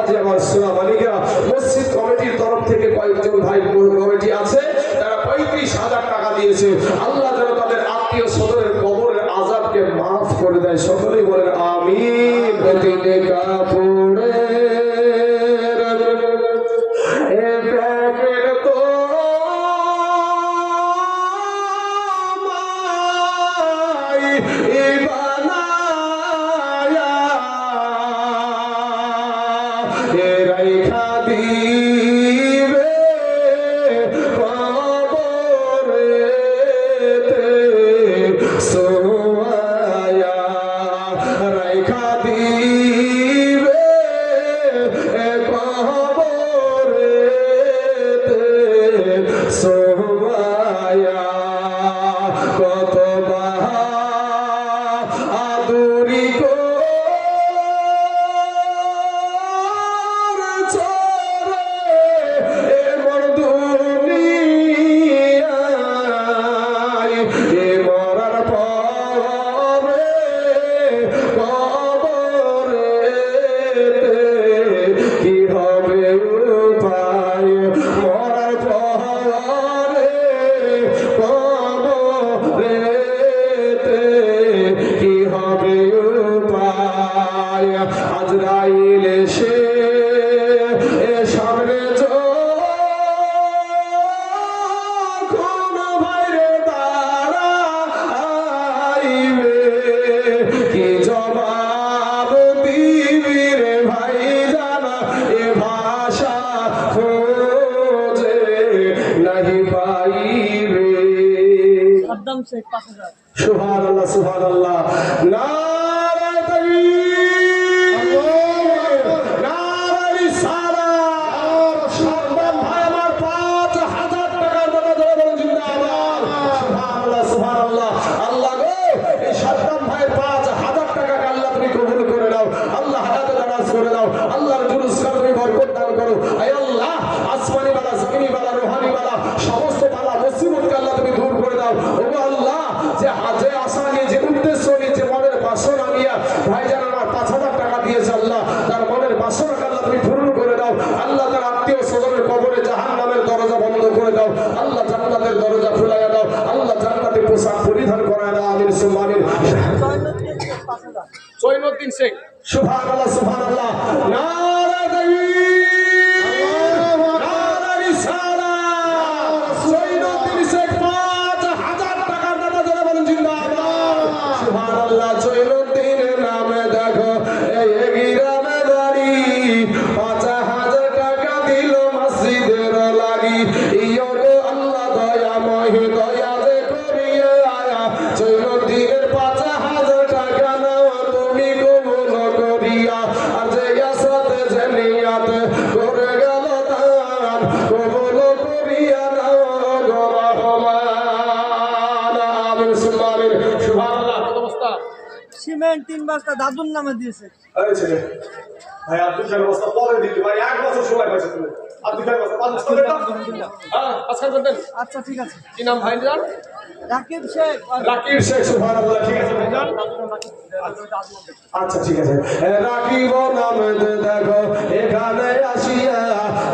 বাবাজি আমার সোনা মালিকেরা, মসজিদ কমিটির তরফ থেকে কয়েকজন ভাই কমিটি আছে, তারা 35,000 টাকা দিয়েছে। আল্লাহ যেন তাদের আত্মীয় স্বজনের কবরের আযাবকে মাফ করে দেয়। সকলেই বলেন আমিন। প্রতিদিনে কাপড়ে সুবহানাল্লাহ সুবহানাল্লাহ। নারে তাকবীর, নারে রিসালাত। সাদ্দাম ভাই আমার 5,000 টাকার দাদা ধরে বলেন জিন্দাবাদ। সুবহানাল্লাহ সুবহানাল্লাহ। আল্লাহ গো, এই সাদ্দাম ভাই 5,000 টাকাকে আল্লাহ তুমি কবুল করে নাও। আল্লাহ হায়াতে দারাজ করে দাও। আল্লাহর জুলুসকে তুমি বরকত দান করো। আয় আল্লাহ, আসমানি বালা, জমিনি বালা, রুহানি বালা, সমস্ত বালা মুসিবতকে আল্লাহ তুমি দূর করে দাও। ওগো আল্লাহ, যে আশা নিয়ে, যে উদ্দেশ্য নিয়ে, যে মনের বাসনা নিয়ে ভাইজান আমার 5,000 টাকা দিয়েছে, আল্লাহ তার মনের বাসনাকে আল্লাহ তুমি পূরণ করে দাও। আল্লাহ তার আত্মীয় স্বজনের কবরে জাহান্নামের দরজা বন্ধ করে দাও। আল্লাহ জান্নাতের দরজা খুলাইয়া দাও। আল্লাহ জান্নাতের পোশাক পরিধান করায় দাও। আমিন সুম্মা আমিন। জয়নুদ্দিন শেখ। সুবহানাল্লাহ সুবহানাল্লাহ। নারে তাকবীর, নারে রিসালাত। জয়নুদ্দিন শেখ 5,000 টাকার দাদা যারা বলেন জিন্দাবাদ। সুবহানাল্লাহ। জয়নুদ্দিনের নামে দেখো এই গ্রামে বাড়ি, 5,000 টাকা দিল মসজিদের লাগি। ইয়ো গো আল্লাহ দয়াময়, দয়া যে করিয়া আয়া। জয়নুদ্দিনের 5,000 টাকা নাও তুমি কবুল করিয়া। আর যে সাথে যে নিয়াত করে গেল দান, কবুল করিয়া নাও গো রহমান। আমিন সুম্মা আমিন। সুবহানাল্লাহ। কত বস্তা সিমেন্ট 3 বস্তা দাদুর নামে দিয়েছে। এই ছেলে ভাই, আর 2-4 বস্তা পরে দিতে ভাই, 1 বছর সময় পাইছো তুমি। আর 2-4 বস্তা 5 বস্তা দেন। হ্যাঁ, আজকাল করতেন। আচ্ছা ঠিক আছে। কি নাম ভাইজান? রাকিব শেখ। রাকিব শেখ। সুবহানাল্লাহ। ঠিক আছে ভাইজান। আচ্ছা ঠিক আছে। রাকিব নামে দেখো এখানে আসিয়া,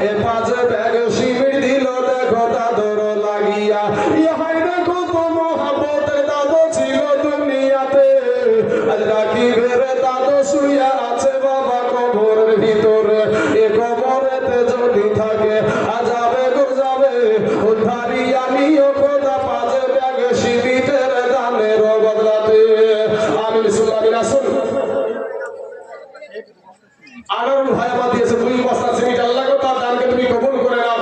এ 5 ব্যাগ সিমেন্ট দিল দেখো দাদর লাগিয়া। ইহাই দেখো তো মোহাম্মতের দাদু ছিল দুনিয়াতে। আজ রাকিবের দাদু শুইয়া আছে বাবা কবরের ভিতরে। এ কবরেতে যদি থাকে আজাবে গো যাবে, উদ্ধারিয়া নিও খোদা 5 ব্যাগ সিমেন্টের দানের বদলাতে। আমিন সুম্মা আমিন। আসুন, আনারুল ভাই আমার দিয়েছে 2 বস্তা সিমেন্ট। আল্লাহ গো তার দানকে তুমি কবুল করে নাও।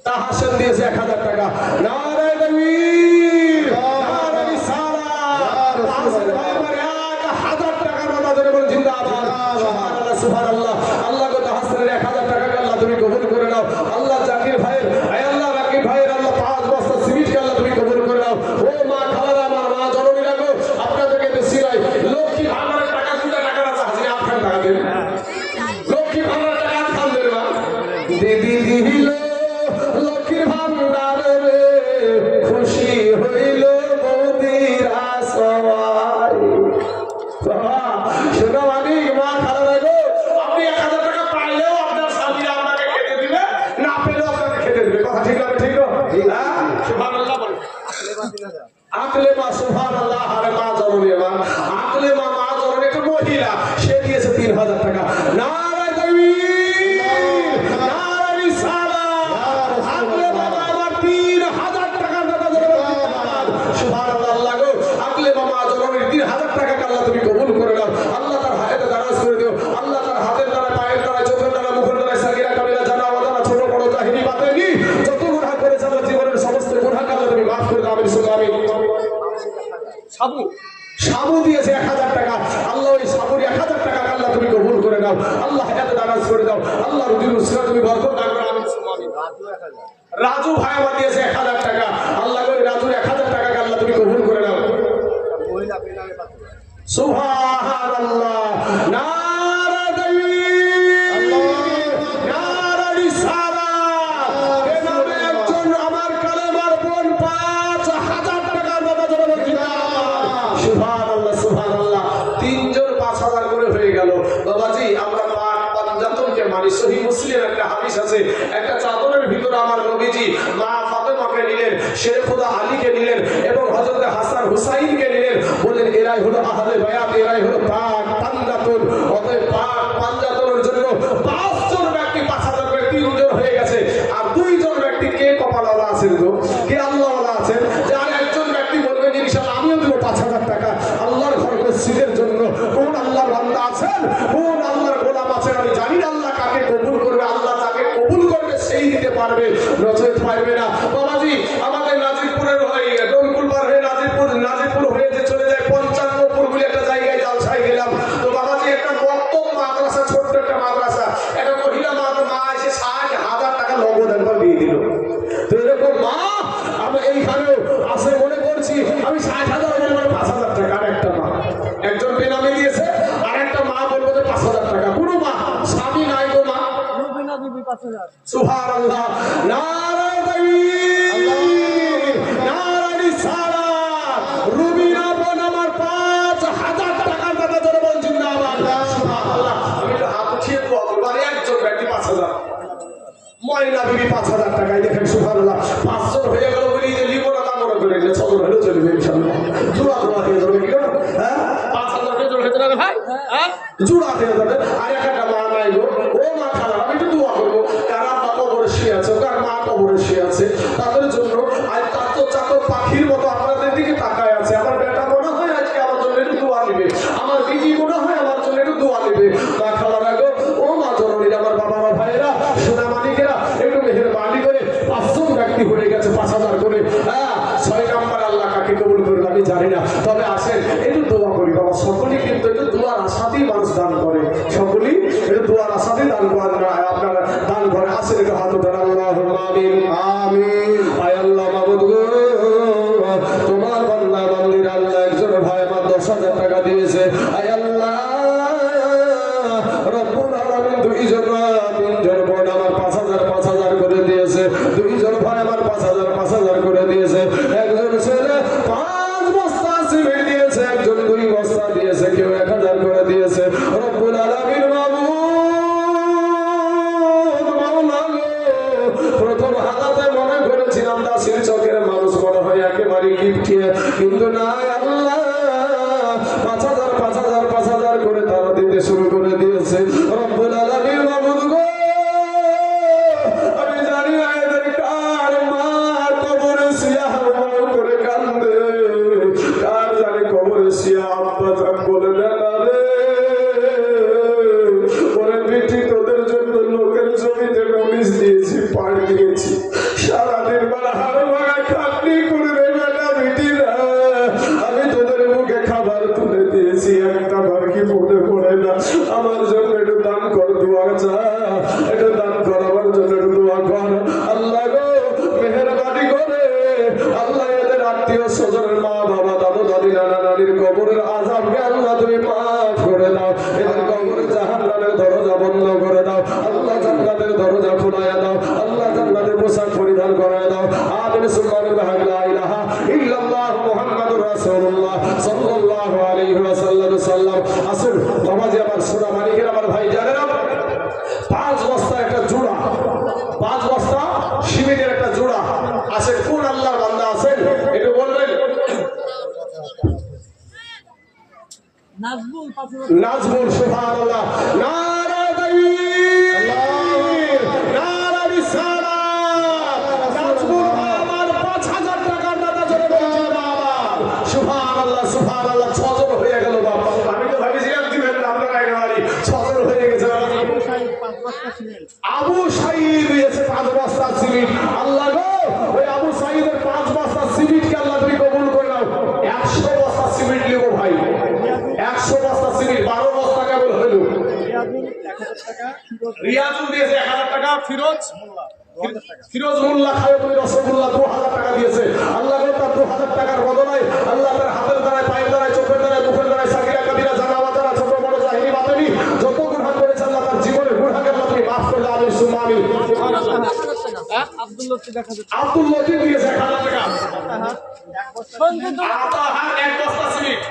তাহাসেন দিয়েছে 1,000 টাকা। নারে তাকবীর, নারে রিসালাত। তাহাসেন ভাই আমার 1,000 টাকা দাদা ধরে বলেন জিন্দাবাদ। সুবহানাল্লাহ সুবহানাল্লাহ। আল্লাহ গো তাহাসেনের 1,000 টাকাকে আল্লাহ তুমি কবুল করে নাও। আল্লাহ জাকির ভাইয়ের, আয় আল্লাহ রাকিব ভাইয়ের আল্লাহ 5 বস্তা সিমেন্টকে আল্লাহ তুমি কবুল করে নাও। ও মা খালারা, আমার মা জননীরা গো, আপনাদেরকে বেশি নাই। লক্ষ্মী ভান্ডারের টাকা 2টা টাকা আছে, হাজিরা 8 টাকা দেন। লক্ষ্মী ভান্ডারের টাকা 8 খান দেন মা। দিদি দিল লক্ষ্মীর ভান্ডারে রে, মহিলা, সে দিয়েছে 3000 টাকা। নারায়ে তাকবীর, নারায়ে রিসালাত। আগলে বাবা আমার 3000 টাকার দাতা জিন্দাবাদ। সুবহানাল্লাহ। আল্লাহ গো, আগলে বাবা জননীর 3000 টাকা আল্লাহ তুমি কবুল করে নাও। আল্লাহ তার হায়াতে দারাজ করে দিও। আল্লাহ তার হাতের দ্বারা, পায়ের দ্বারা, চোখের দ্বারা, মুখের দ্বারা, সাগীরা কাবিরা, জানা অজানা, ছোট বড়, জাহিরি বাতিনি যত গুনাহ করেছে আমার জীবনের সমস্ত গুনাহকে আল্লাহ তুমি মাফ করে দাও। আমিন সুবহান আমিন। সাবু দিয়েছে 1000 টাকা। আল্লাহ ওই সাবুর 1000 টাকা আল্লাহ তুমি কবুল করে নাও। আল্লাহ হায়াতে দারাজ করে দাও। আল্লাহ রুজি রুসিলা তুমি বরকত দান করো। আমিন সুবহান আমিন। রাজু ভাই আমার দিয়েছে 1000 টাকা। আল্লাহ গো, রাজুর 1000 টাকা আল্লাহ তুমি কবুল করে নাও। সুবহানাল্লাহ। নারায়ে তাকবীর, নারায়ে রিসালাত। এভাবে একজন আমার কালেমার বোন 5000 টাকার দাতা জনগণ জিন্দাবাদ। সুবহানাল্লাহ, সুবহানাল্লাহ। তিনজন 5000 করে হয়ে গেল। বাবাজি, আমরা পাক পাঞ্জাতনকে মানি। সহিহ মুসলিম একটা হাদিস আছে, একটা চাদরের ভিতরে আমার নবীজি মা ফাতেমাকে নিলেন, শেরে খোদা আলীকে নিলেন এবং হযরত হাসান হুসাইনকে নিলেন। বলেন এরাই হলো আহলে বায়াত, এরাই হলো পাক পাঞ্জাতন। অতএব পাক পাঞ্জাতনের জন্য 5 জন ব্যক্তি 5000 করে 3 জন হয়ে গেছে। আর 2 জন ব্যক্তি কে কপালওয়ালা আছেন গো, কে আল্লাহওয়ালা আছেন? যে আর একজন ব্যক্তি বলবেন যে ইনশাআল্লাহ আমিও দেব 5000 টাকা আল্লাহর ঘর মসজিদের জন্য। কোন আল্লাহর বান্দা আছেন, কোন আল্লাহর গোলাম আছেন? আমি জানি না আল্লাহ কাকে কবুল করবে। আল্লাহ যাকে কবুল করবে সেই দিতে পারবে, নচেত পারবে না। বাবাজি, আমাদের নাজিরপুরের হয়ে ডোমকুল পার হয়ে নাজিরপুর হয়ে যে চলে যায় 55পুর বলে একটা জায়গায় জালসায় গেলাম। তো বাবাজি, একটা মক্তব মাদ্রাসা, ছোট্ট একটা মাদ্রাসা, একটা মহিলা মা এসে 60,000 টাকা নগদ একবার দিয়ে দিল। তো এরকম মা আমি এইখানেও আছে মনে করছি। আমি 60,000 বলবো 5000 টাকা। আর একটা মা, একজন বেনামে দিয়েছে, আর একটা মা বলবো যে 5000 টাকা। কোনো মা স্বামী নাই গো মা। রুবিনা বিবি 5000। সুবহানাল্লাহ। নারায়ে তাকবীর, নারায়ে রিসালাত। রুবিনা বোন আমার 5000 টাকার দাতা জনগণ জিন্দাবাদ। সুবহানাল্লাহ। আমি তো হাত উঠিয়ে দোয়া করব। আর একজন ব্যক্তি 5000। ময়না বিবি 5000 টাকায় দেখেন। সুবহানাল্লাহ। 5 জন হয়ে গেল বলি যে লিবো না, তা মনে করে যে 6 জন হলেও চলবে ইনশাআল্লাহ। জোড়া হয়ে যাবে কি না? হ্যাঁ, 5000 কে জোড়া হতে না ভাই? হ্যাঁ, জোড়া হয়ে যাবে। আর একটা মা নাই গো, ও মা খারাপ। আমি একটু দোয়া করবো, কারা মা কবরে শুয়ে আছে, কার মা কবরে শুয়ে আছে, তাদের জন্য। আর তার তো চাকর পাখির মতো আপনাদের দিকে তাকায় আছে। আমার বেটা মনে হয় আজকে আমার জন্য একটু দোয়া নেবে, আমার দিদি মনে হয় আমার জন্য একটু দোয়া নেবে। মা খালা রাখো, ও মা জননীর, আমার বাবারা, ভাইয়েরা, সোনা মানিকেরা, একটু মেহেরবানি করে 5 জন ব্যক্তি হয়ে গেছে 5000 করে। হ্যাঁ, 6 নাম্বার আল্লাহ কাকে কবুল করবে আমি জানি না। তবে আসেন একটু দোয়া করি বাবা। সকলেই কিন্তু একটু দোয়ার আশাতেই মানুষ দান করে। সকলেই একটু দোয়ার আশাতেই দান করেন। আপনারা দান করে আসেন, একটু হাত উঠান। আল্লাহুম্মা আমিন, আমিন। আয় আল্লাহ মাবুদ গো, তোমার বান্দা বান্দীরা আল্লাহ একজন ভাই আমার 10,000 টাকা দিয়েছে। আয় আল্লাহ রব্বুল আলামিন, 2 জন 3 জন বোন আমার 5000 করে দিয়েছে। 2 জন ভাই আমার 5000 করে দিয়েছে। একজন ছেলে 5 বস্তা সিমেন্ট দিয়েছে, একজন 2 বস্তা দিয়েছে, কেউ 1000 করে দিয়েছে। রব্বুল আলামিন মাওলা গো, প্রথম হালাতে মনে করেছিলাম দাসির চকের মানুষ মনে হয় একেবারে গিফটিয়ে, কিন্তু না আল্লাহ 5000 করে তারা দিতে শুরু করে দিয়েছে। রব্বুল আলামিন মাবুদ গো, আমি জানি না এদের কার মা কবরে শুয়ে হাওয়া করে কান্দে, কার জানি কবরে শুয়ে আব্বা জান বলে না রে ওরে বেটি, তোদের জন্য লোকের জমিতে পুলিশ দিয়েছি, পাড় দিয়েছি, সারাদিন বেলা হাড় ভাঙা খাটনি করে রে বেটা বেটি না, আমি তোদের মুখে খাবার তুলে দিয়েছি, একটা বার কি মনে পড়ে না? আমার জন্য একটু দান কর, দোয়া চা, একটু দান কর, আমার জন্য একটু দোয়া কর। আল্লাহ গো, মেহেরবানি করে আল্লাহ এদের আত্মীয় স্বজনের মা বাবা, দাদু দাদি, নানা নানির কবরের আযাবকে আল্লাহ তুমি মাফ করে দাও। এদের কবরের জাহান্নামের দরজা বন্ধ করে দাও। আল্লাহ জান্নাতের দরজা খোলায়া দাও। আল্লাহ জান্নাতের পোশাক পরিধান করায় দাও। আমিন সুম্মা আমিন। লা ইলাহা ইল্লাল্লাহ মুহাম্মাদুর রাসূলুল্লাহ সাল্লাল্লাহু আলাইহি ওয়াসাল্লাম। আসুন বাবাজি, আমার সোনা মানিকের, আমার ভাই জানেন, 5 বস্তা একটা জোড়া, 5 বস্তা সিমেন্টের একটা জোড়া আছে। কোন আল্লাহর বান্দা আছেন একটু বলবেন? নাজবুল নাজমুল সুবহানাল্লাহ নারা তাকবীর নারা রিসালাত নাজমুল ভাই আমার 5000 টাকার দাতা জোরে বলছেন বাবা সুবহানাল্লাহ সুবহানাল্লাহ 6 জন হয়ে গেল বাবা আমি তো ভাবিছিলাম দিবেন না আপনারা একেবারে 6 জন হয়ে গেছে আবু সাঈদ দিয়েছে 5 বস্তা সিমেন্ট আল্লাহ গো ওই আবু সাঈদের 5 বস্তা সিমেন্টকে আল্লাহ তুমি কবুল করে নাও 100 বস্তা সিমেন্ট নেব ভাই 100 বস্তা সিমেন্ট 12 বস্তা কেবল হলো রিয়াজুল দিয়েছে 1000 টাকা ফিরোজ মোল্লা খায় তুমি রসগোল্লা 2000 টাকা দিয়েছে আল্লাহ গো তার 2000 টাকার বদলায় আল্লাহ তার হাতের দ্বারায় পায়ের দ্বারায় চোখের দ্বারায় মুখের দ্বারায় সাকিরা কাবিরা জানাওয়া দ্বারা ছোট বড় জাহিনী বাতেনি যত গুনাহ করেছে আল্লাহ তার জীবনের গুনাহকে আল্লাহ তুমি মাফ করে দাও আমিন সুম্মা আমিন আব্দুল লতিফ দেখা যাচ্ছে আব্দুল লতিফ দিয়েছে 1000 টাকা সঞ্জিত আতাহার 1 বস্তা সিমেন্ট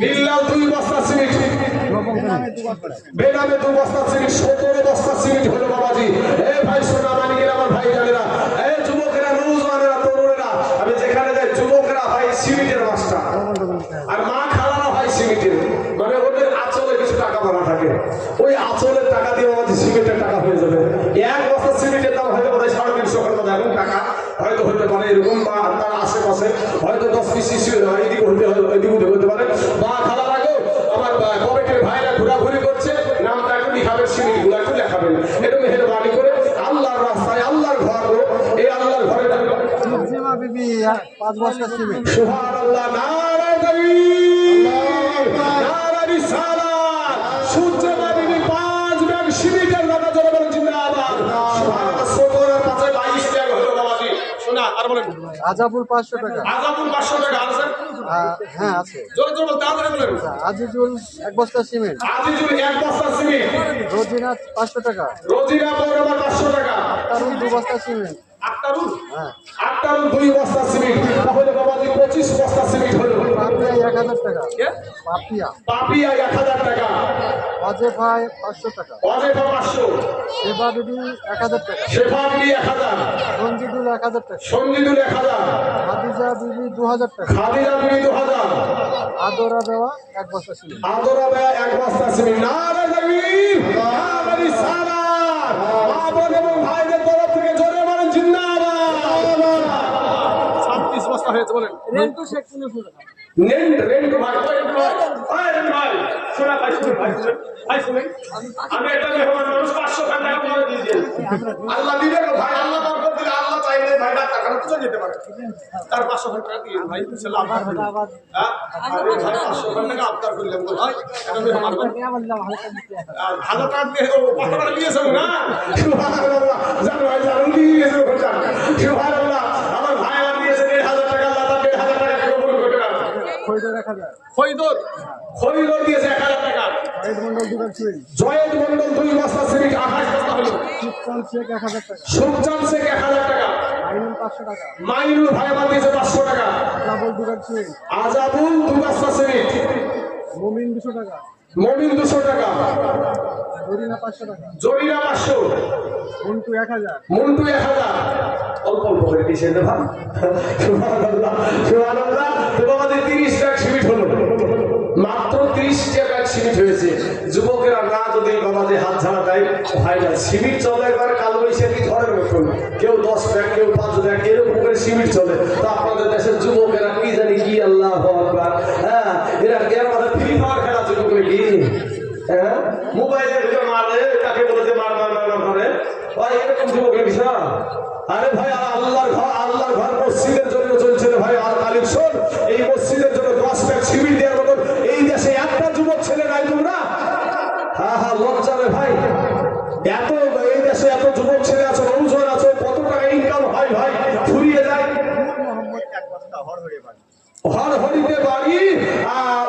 বিল্লাল 2 বস্তা সিমেন্ট বেনামে 2 বস্তা সিমেন্ট 17 বস্তা সিমেন্ট হলো বাবাজি এ ভাই সোনা মানিকের আমার ভাই জানেরা এ যুবকেরা নওজওয়ানেরা তরুণেরা আমি যেখানে যাই যুবকেরা ভাই সিমেন্টের মাস্টার আর মা খালারা ভাই সিমেন্টের মানে ওদের আঁচলে কিছু টাকা ভরা থাকে ওই আঁচলের টাকা দিয়ে বাবাজি সিমেন্টের টাকা হয়ে যাবে 1 বস্তা সিমেন্টের দাম হয়তো বোধহয় 350 টাকা এখন টাকা হয়তো হতে পারে এরকম বা তার আশেপাশে হয়তো 10 পিস শিশু এদিকে হতে পারে বা খালারা গো আমার কমিটির ভাইরা ঘোরাঘুরি করছে নামটা একটু লিখাবেন সিমেন্ট গুলা একটু লেখাবেন একটু মেহেরবানি করে আল্লাহর রাস্তায় আল্লাহর ঘর এই আল্লাহর ঘরে জিমা বিবি 5 বস্তা সিমেন্ট সুবহানাল্লাহ নারা তাকবীর নারা রিসালাত সূর্যমা বিবি 5 ব্যাগ সিমেন্টের দাদা জোরে বলেন জিন্দাবাদ সুবহানাল্লাহ 17 আর 5 22 ব্যাগ হলো বাবাজি শোনা আর বলেন আজাবুল 500 টাকা আজাবুল 500 টাকা আছে হ্যাঁ আছে জোরে জোরে বলতে তাড়াতাড়ি বলেন আজিজুল 1 বস্তা সিমেন্ট আজিজুল 1 বস্তা সিমেন্ট রোজিনা 500 টাকা রোজিনা পৌরবার 500 টাকা তারুন 2 বস্তা সিমেন্ট আক্তারুল হ্যাঁ আক্তারুল 2 বস্তা সিমেন্ট তাহলে বাবাজি 25 বস্তা সিমেন্ট হলো পাপিয়া 1000 টাকা কে পাপিয়া 1000 টাকা ওয়াজেব ভাই 500 টাকা ওয়াজেবা 500 সেবা বিবি 1000 টাকা শেফা বিবি 1000 সঞ্জিদুল 1000 টাকা সঞ্জিদুল 1000 খাদিজা বিবি 2000 টাকা খাদিজা বিবি 2000 আদরা দেওয়া 1 বস্তা সিমেন্ট আদরা ভাই 1 বস্তা সিমেন্ট নারে তাকবীর নারে রিসালাত মা বোন এবং ভাইদের তরফ থেকে জোরে বলেন জিন্দাবাদ 36 বস্তা হয়েছে বলেন রেন্টু শেখ 1500 টাকা রেন্টু ভাই শোনা ভাই শুনেন আমি একটা মেহমান মানুষ 500 টাকা করে দিয়ে দিই আল্লাহ দিবে গো ভাই আল্লাহ বরকত দিলে আল্লাহ চাইলে ভাই টাকা তো চলে যেতে পারে তার 500 টাকা দিয়ে ভাই ইনশাআল্লাহ হ্যাঁ আরে ভাই 500 টাকা আবদার করলাম গো ভাই এটা মেহমান ভালো টাকা দিয়ে ও কত টাকা দিয়েছ না সুবহানাল্লাহ জানো ভাই জানো দিয়েছে ওটা সুবহানাল্লাহ আমার ভাই আমার দিয়েছে 1500 টাকা আল্লাহ তাআলা 1500 টাকা কবুল করে রাখো খৈদর দিয়েছে 1000 টাকা জয়েদ মন্ডল 2 বস্তা সিমেন্ট 28 বস্তা হলো সুকচান শেখ 1000 টাকা মাইনুল ভাই আমার দিয়েছে 500 টাকা আজাবুল 2 বস্তা সিমেন্ট মমিন 200 টাকা জরিনা 500 মুন্টু 1000 অল্প অল্প করে দিয়েছেন না ভাই সুবহানাল্লাহ সুবহানাল্লাহ তো আমাদের 30 ব্যাগ সিমেন্ট হলো মাত্র 30 ব্যাগ সিমেন্ট হয়েছে যুবকেরা না যদি বাবাদের হাত ঝাড়া দেয় ভাইরা সিমেন্ট চলে একবার কালবৈশাখী ঝড়ের মতন কেউ 10 ব্যাগ কেউ 5 ব্যাগ এরকম করে সিমেন্ট চলে তো আপনাদের দেশের যুবকেরা কি জানি কি আল্লাহু আকবার হ্যাঁ এরা এর মধ্যে ফ্রি ফায়ার খেলা শুরু করে কি হ্যাঁ মোবাইলের ভিতরে মারে তাকে বলে যে মার করে ভাই এরকম যুবকের বিষয় আরে ভাই আল্লাহর ঘর মসজিদের জন্য চলছে রে ভাই আর কালেকশন এই মসজিদের জন্য 10 ব্যাগ সিমেন্ট দেওয়ার মতো এই দেশে একটা যুবক ছেলে নাই তোমরা হ্যাঁ লজ্জা রে ভাই এত এই দেশে এত যুবক ছেলে আছে নৌজোয়ান আছে কত টাকা ইনকাম হয় ভাই ফুরিয়ে যায় হরহরিতে বাড়ি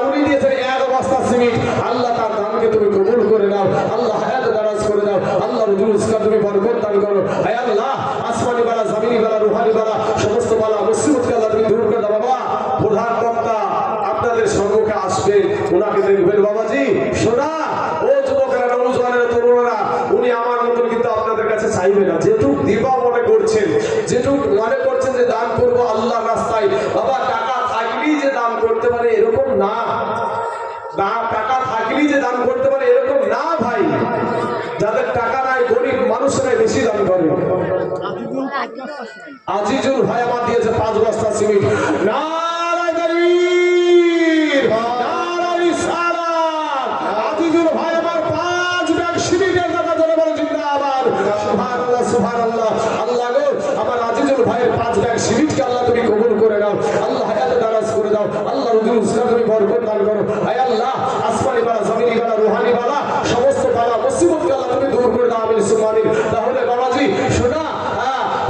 উনি দিয়েছেন 1 বস্তা সিমেন্ট আল্লাহ তার দানকে তুমি কবুল করে নাও আল্লাহ হায়াত দারাজ করে দাও আল্লাহ রুজুলকে তুমি বরকত দান করো হে আল্লাহ আসমানি বালা জমিনি বালা রুহানি বালা সমস্ত বালা মুসিবতকে আল্লাহ তুমি দূর করে দাও বাবা প্রধান বক্তা আপনাদের সম্মুখে আসবে ওনাকে দেখবেন বাবাজি শোনা ও যুবকেরা নওজওয়ানেরা তরুণেরা উনি আমার মতন কিন্তু আপনাদের কাছে চাইবে না যেটুক দিবা মনে করছেন যেটুক মনে করছেন যে দান করবো আল্লাহর রাস্তায় বাবা টাকা থাকলেই যে দান করতে পারে এরকম না না টাকা থাকলেই যে দান করতে পারে এরকম না ভাই, যাদের টাকা নাই গরিব মানুষরাই বেশি দান করে। আজিজুল ভাই আমার দিয়েছে 5 বস্তা সিমেন্ট। নারায়ে তাকবীর, নারায়ে রিসালাত। আজিজুল ভাই আমার 5 ব্যাগ সিমেন্টের দাতা ধরে বলে জিন্দাবাদ। সুবহানাল্লাহ সুবহানাল্লাহ। আল্লাহ গো আমার আজিজুল ভাইয়ের 5 ব্যাগ সিমেন্টকে আল্লাহ তুমি কবুল করে নাও, আল্লাহ হায়াতে দারাজ করে দাও, আল্লাহ রুজি রোজগার তুমি বরকত দান করো। হে আল্লাহ আসমানি বালা জমিনি বালা রুহানি বালা সমস্ত বালা মুসিবতকে আল্লাহ তুমি দূর করে দাও। আমিন সুম্মা আমিন। তাহলে বাবাজি শোনা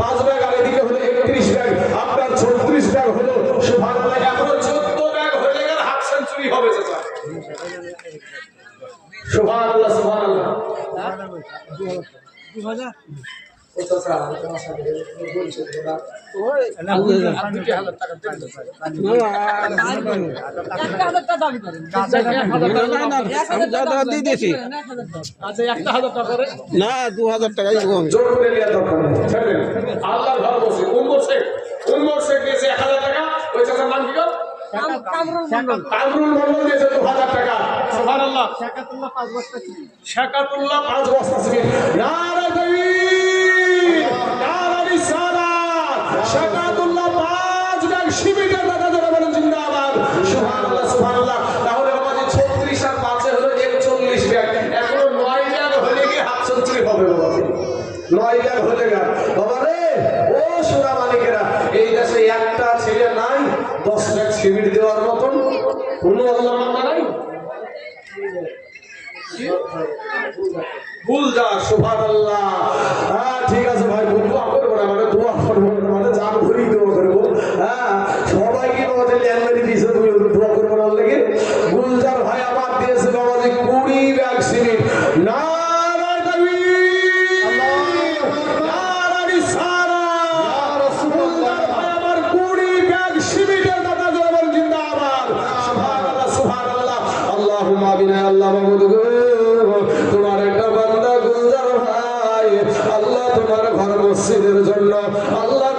5 ব্যাগ আর এদিকে হলো 31 ব্যাগ, আপনার 36 ব্যাগ হলো। সুবহানাল্লাহ। এখনো 14 ব্যাগ হয়ে গেলে হাফ সেঞ্চুরি হবে চাচা। সুবহানাল্লাহ সুবহানাল্লাহ। 2000 ও চাচা তোমার সাথে বলছে তোরা না 2000 টাকাই জোর করে নিয়ে দরকার নেই। ছেড়ে দেন। আল্লাহর ঘর বসে উমর শেখ দিয়েছে 1000 টাকা। ওই চাচার নাম কি গো? কামরুল মন্ডল দিয়েছে 2000 টাকা। সুবহানাল্লাহ। শাকাতুল্লাহ 5 বস্তা সিমেন্ট। শাকাতুল্লাহ 5 বস্তা সিমেন্ট। নারায়ে তাকবীর, নারায়ে রিসালাত। শাকাতুল্লাহ 5 ব্যাগ সিমেন্টের দাতা ধরে বলেন জিন্দাবাদ। সুবহানাল্লাহ সুবহানাল্লাহ। তাহলে বাবাজি 36 আর 5 হলো 41 ব্যাগ। এখনো 9 ব্যাগ হলে কি হাফ সেঞ্চুরি হবে বাবাজি। 9 ব্যাগ হলে গা বাবা রে। ও সোনা মালিকেরা, এই দেশে একটা ছেলে নাই 10 ব্যাগ সিমেন্ট দেওয়ার মতন কোনো আল্লাহ মানা নাই। বুলদা সুবহানাল্লাহ। হ্যাঁ ঠিক আছে ভাই, দোয়া করবো না মানে দোয়া করবো না মানে জান ভরি দোয়া করবো। হ্যাঁ সবাইকে বাবাজি ল্যান্ডমারি দিয়েছে, তুমি দোয়া করবো না লেগে। বুলদার ভাই আমার দিয়েছে বাবাজি 20 ব্যাগ সিমেন্ট। নারায়ে তাকবীর, নারায়ে রিসালাত। বুলদার ভাই আমার 20 ব্যাগ সিমেন্টের দাতা জনগণ জিন্দাবাদ। সুবহানাল্লাহ সুবহানাল্লাহ। আল্লাহুম্মা বিনা আল্লাহ মাহমুদ গো তোমার একটা বান্দা গুলজার ভাই আল্লাহ তোমার ঘর মসজিদের জন্য আল্লাহ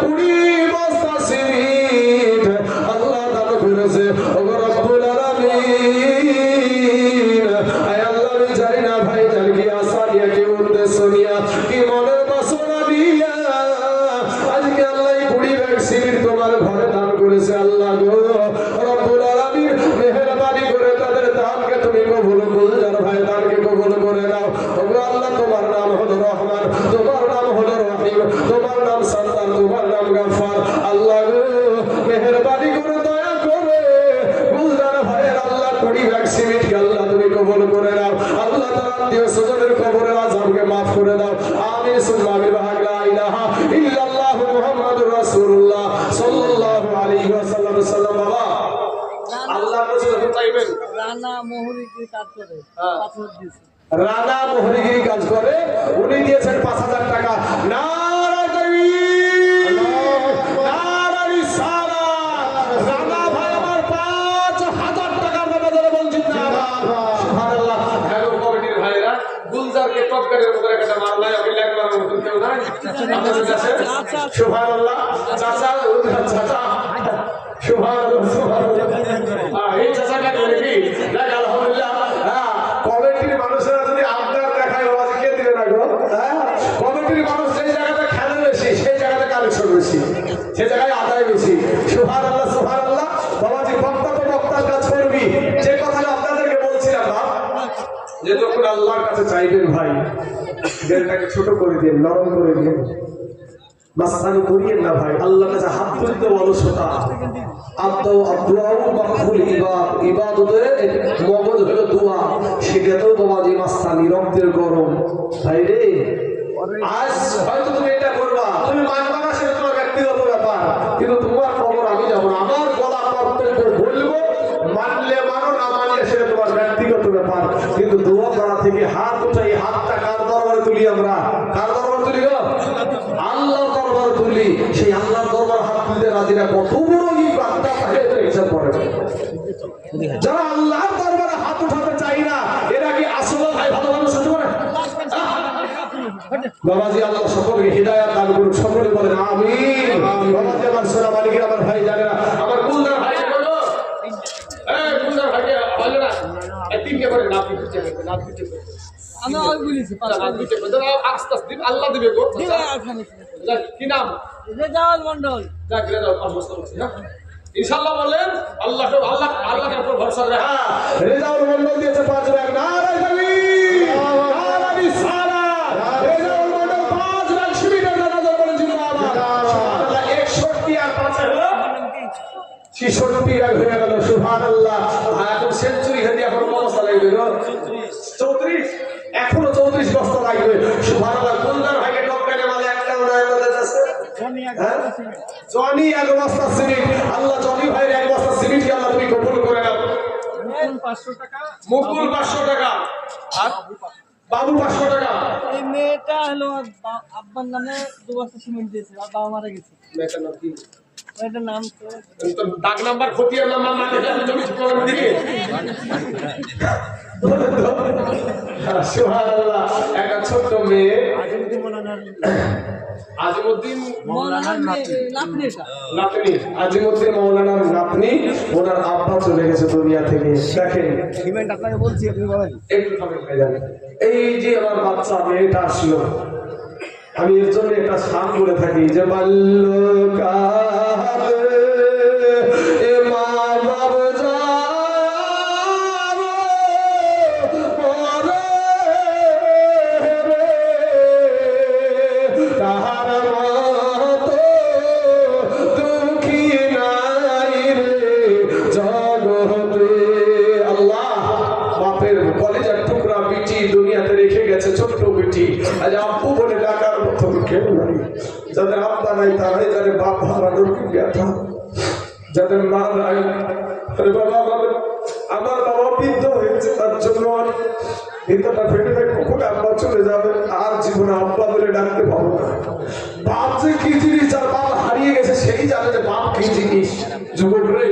20 বস্তা সিমেন্ট আল্লাহ দান করেছে। ওগো রব্বুল আলামিন, আয় আল্লাহ আমি জানি না ভাই জান কি আশা নিয়ে কি উদ্দেশ্য নিয়ে কি মনের বাসনা নিয়ে আজকে আল্লাহ 20 ব্যাগ সিমেন্ট তোমার ঘরে দান করেছে। আল্লাহ গো রব্বুল আলামিন মেহেরবানি করে তাদের দানকে তুমি কবুল গুলজার ভাই দানকে কবুল করে নাও। ওগো আল্লাহ তোমার নাম হলো রহমান, তোমার নাম হলো রহিম, তোমার নাম সত্তার, তোমার নাম গফফার। আল্লাহ গো মেহেরবানি করে দয়া করে গুলজার ভাইয়ের আল্লাহ 20 ব্যাগ সিমেন্টকে আল্লাহ তুমি কবুল করে নাও। আল্লাহ তাআলা আত্মীয় স্বজনের কবরের আযাবকে maaf করে দাও। আমিন সুম্মা আমিন। লা ইলাহা ইল্লাল্লাহ মুহাম্মাদুর রাসূলুল্লাহ সাল্লাল্লাহু আলাইহি ওয়াসাল্লাম। সাল্লাম বাবা আল্লাহ রাসূল চাইবেন রানা মোহরিগিরি কাজ করে 5 দিয়েছে। রানা মোহরিগিরি কাজ করে, উনি দিয়েছেন 5000 টাকা। নারায়ে তাকবীর, নারায়ে রিসালাত। রানা ভাই আমার 5000 টাকার দাতা ধরে বল জিন্দাবাদ। সুবহানাল্লাহ। হ্যাঁ গো কমিটির ভাইরা, গুলজারকে টপকারের মতো একটা মারলাই আমি লাগবার মতো কেউ নাই আমাদের কাছে। সুবহানাল্লাহ। চাচা চাচা সুবহানাল্লাহ সুবহানাল্লাহ। এই চাচাটা করে কি দেখ আলহামদুলিল্লাহ। হ্যাঁ কমিটির মানুষেরা যদি আপনার দেখায় বাবাজি কে দিবে না গো। হ্যাঁ কমিটির মানুষ সেই জায়গাটা খেলে বেশি, সেই জায়গাটা কালেকশন বেশি, সেই জায়গায় আদায় বেশি। সুবহানাল্লাহ সুবহানাল্লাহ। বাবাজি বক্তা তো বক্তার কাজ করবি। যে কথাটা আপনাদেরকে বলছিলাম না যে যখন আল্লাহর কাছে চাইবেন ভাই দিলটাকে ছোট করে দিন, নরম করে দিন, মাস্তানি করিয়েন না ভাই। আল্লাহর কাছে হাত তুলতে অলসতা। মগজ হলো দোয়া, সেটাতেও বাবাজি মাস্তানি, রক্তের গরম। ভাই রে আজ হয়তো তুমি এটা করবা, তুমি মানবা না সেটা তোমার ব্যক্তিগত ব্যাপার, কিন্তু তোমার খবর আমি যাবো না। আমার গলা কর্তব্য বলবো, মানলে মানো না মানলে সেটা তোমার ব্যক্তিগত ব্যাপার, কিন্তু দোয়া করা থেকে হাত উঠাই। হাতটা কার দরবারে তুলি আমরা? কার দরবারে তুলি গো? আল্লাহ দরবারে তুলি। সেই আল্লাহর দরবার হাত তুলতে রাজিরা কত বড় ইবাদত হিসাব করে। যারা আল্লাহর দরবারে হাত উঠাতে চাই না এরা কি আসলে ভাই ভালো মানুষ হতে পারে? বাবাজি আল্লাহ সকলকে হিদায়াত দান করুন। সকলে বলেন আমিন। বাবাজি আমার সোনা মালিকের আমার ভাই জানে না, আমার গুলজার ভাই বলো, এই গুলজার ভাইকে ভালো করে না পিঠে করে না পিঠে করে আমি ওই বলেছি না পিঠে করে দাও আস্তে আস্তে দিন আল্লাহ দিবে গো যাক কি নাম রেজাউল মন্ডল যাক রে দাও পাঁচ বছর হচ্ছে হ্যাঁ ইনশাআল্লাহ বলেন আল্লাহ আল্লাহর উপর ভরসা করে হ্যাঁ রেজাউল মন্ডল দিয়েছে 5 লাখ নারে তাকবীর নারে রিসালাত রেজাউল মন্ডল 5 লাখ শিবিরের নামাজ পড়েন জিন্দাবাদ সুবহানাল্লাহ 61 আর 5 হলো 66 লাখ হয়ে গেল সুবহানাল্লাহ এখন সেঞ্চুরি হতে এখন অবস্থা লাগবে 34 এখনো 34 বস্তা লাগবে সুবহানাল্লাহ কুলদার ভাইকে টপকানে মালে একটাও নাই আমাদের কাছে জনি এক বস্তা সিমেন্ট আল্লাহ জনি ভাইয়ের এক বস্তা সিমেন্ট কি আল্লাহ তুমি কবুল করে নাও 500 টাকা মুকুল 500 টাকা আর বাবু 500 টাকা এই মেয়েটা হলো আব্বার নামে 2 বস্তা সিমেন্ট দিয়েছে আর বাবা মারা গেছে মেয়েটার নাম কি মেয়েটার নাম তো দাগ নাম্বার খতিয়ার নাম্বার না দেখে আমি জমি প্রোগ্রাম দিকে সুবহানাল্লাহ একটা ছোট মেয়ে আজিমউদ্দিন মৌলানার নাতনি এটা নাতনি আজিমউদ্দিন মৌলানার নাতনি ওনার আব্বা চলে গেছে দুনিয়া থেকে দেখেন সিমেন্ট আপনাকে বলছি আপনি বলেন একটু থামেন ভাইজান এই যে আমার বাচ্চা মেয়েটা আসলো আমি এর জন্য একটা শান বলে থাকি যে বাল্যকালে এ মা বাপ ছোট্ট বেটি আজ আব্বু বলে ডাকার মতো কেউ নাই যাদের আব্বা নাই তারাই জানে বাপ হারানোর কি ব্যথা যাদের মা নাই আরে বাবা আমার বাবা বৃদ্ধ হয়েছে তার জন্য ভিতরটা ফেটে দেয় কখন আব্বা চলে যাবে আর জীবনে আব্বা বলে ডাকতে পাবো না বাপ যে কি জিনিস যার বাপ হারিয়ে গেছে সেই জানে যে বাপ কি জিনিস যুবক রে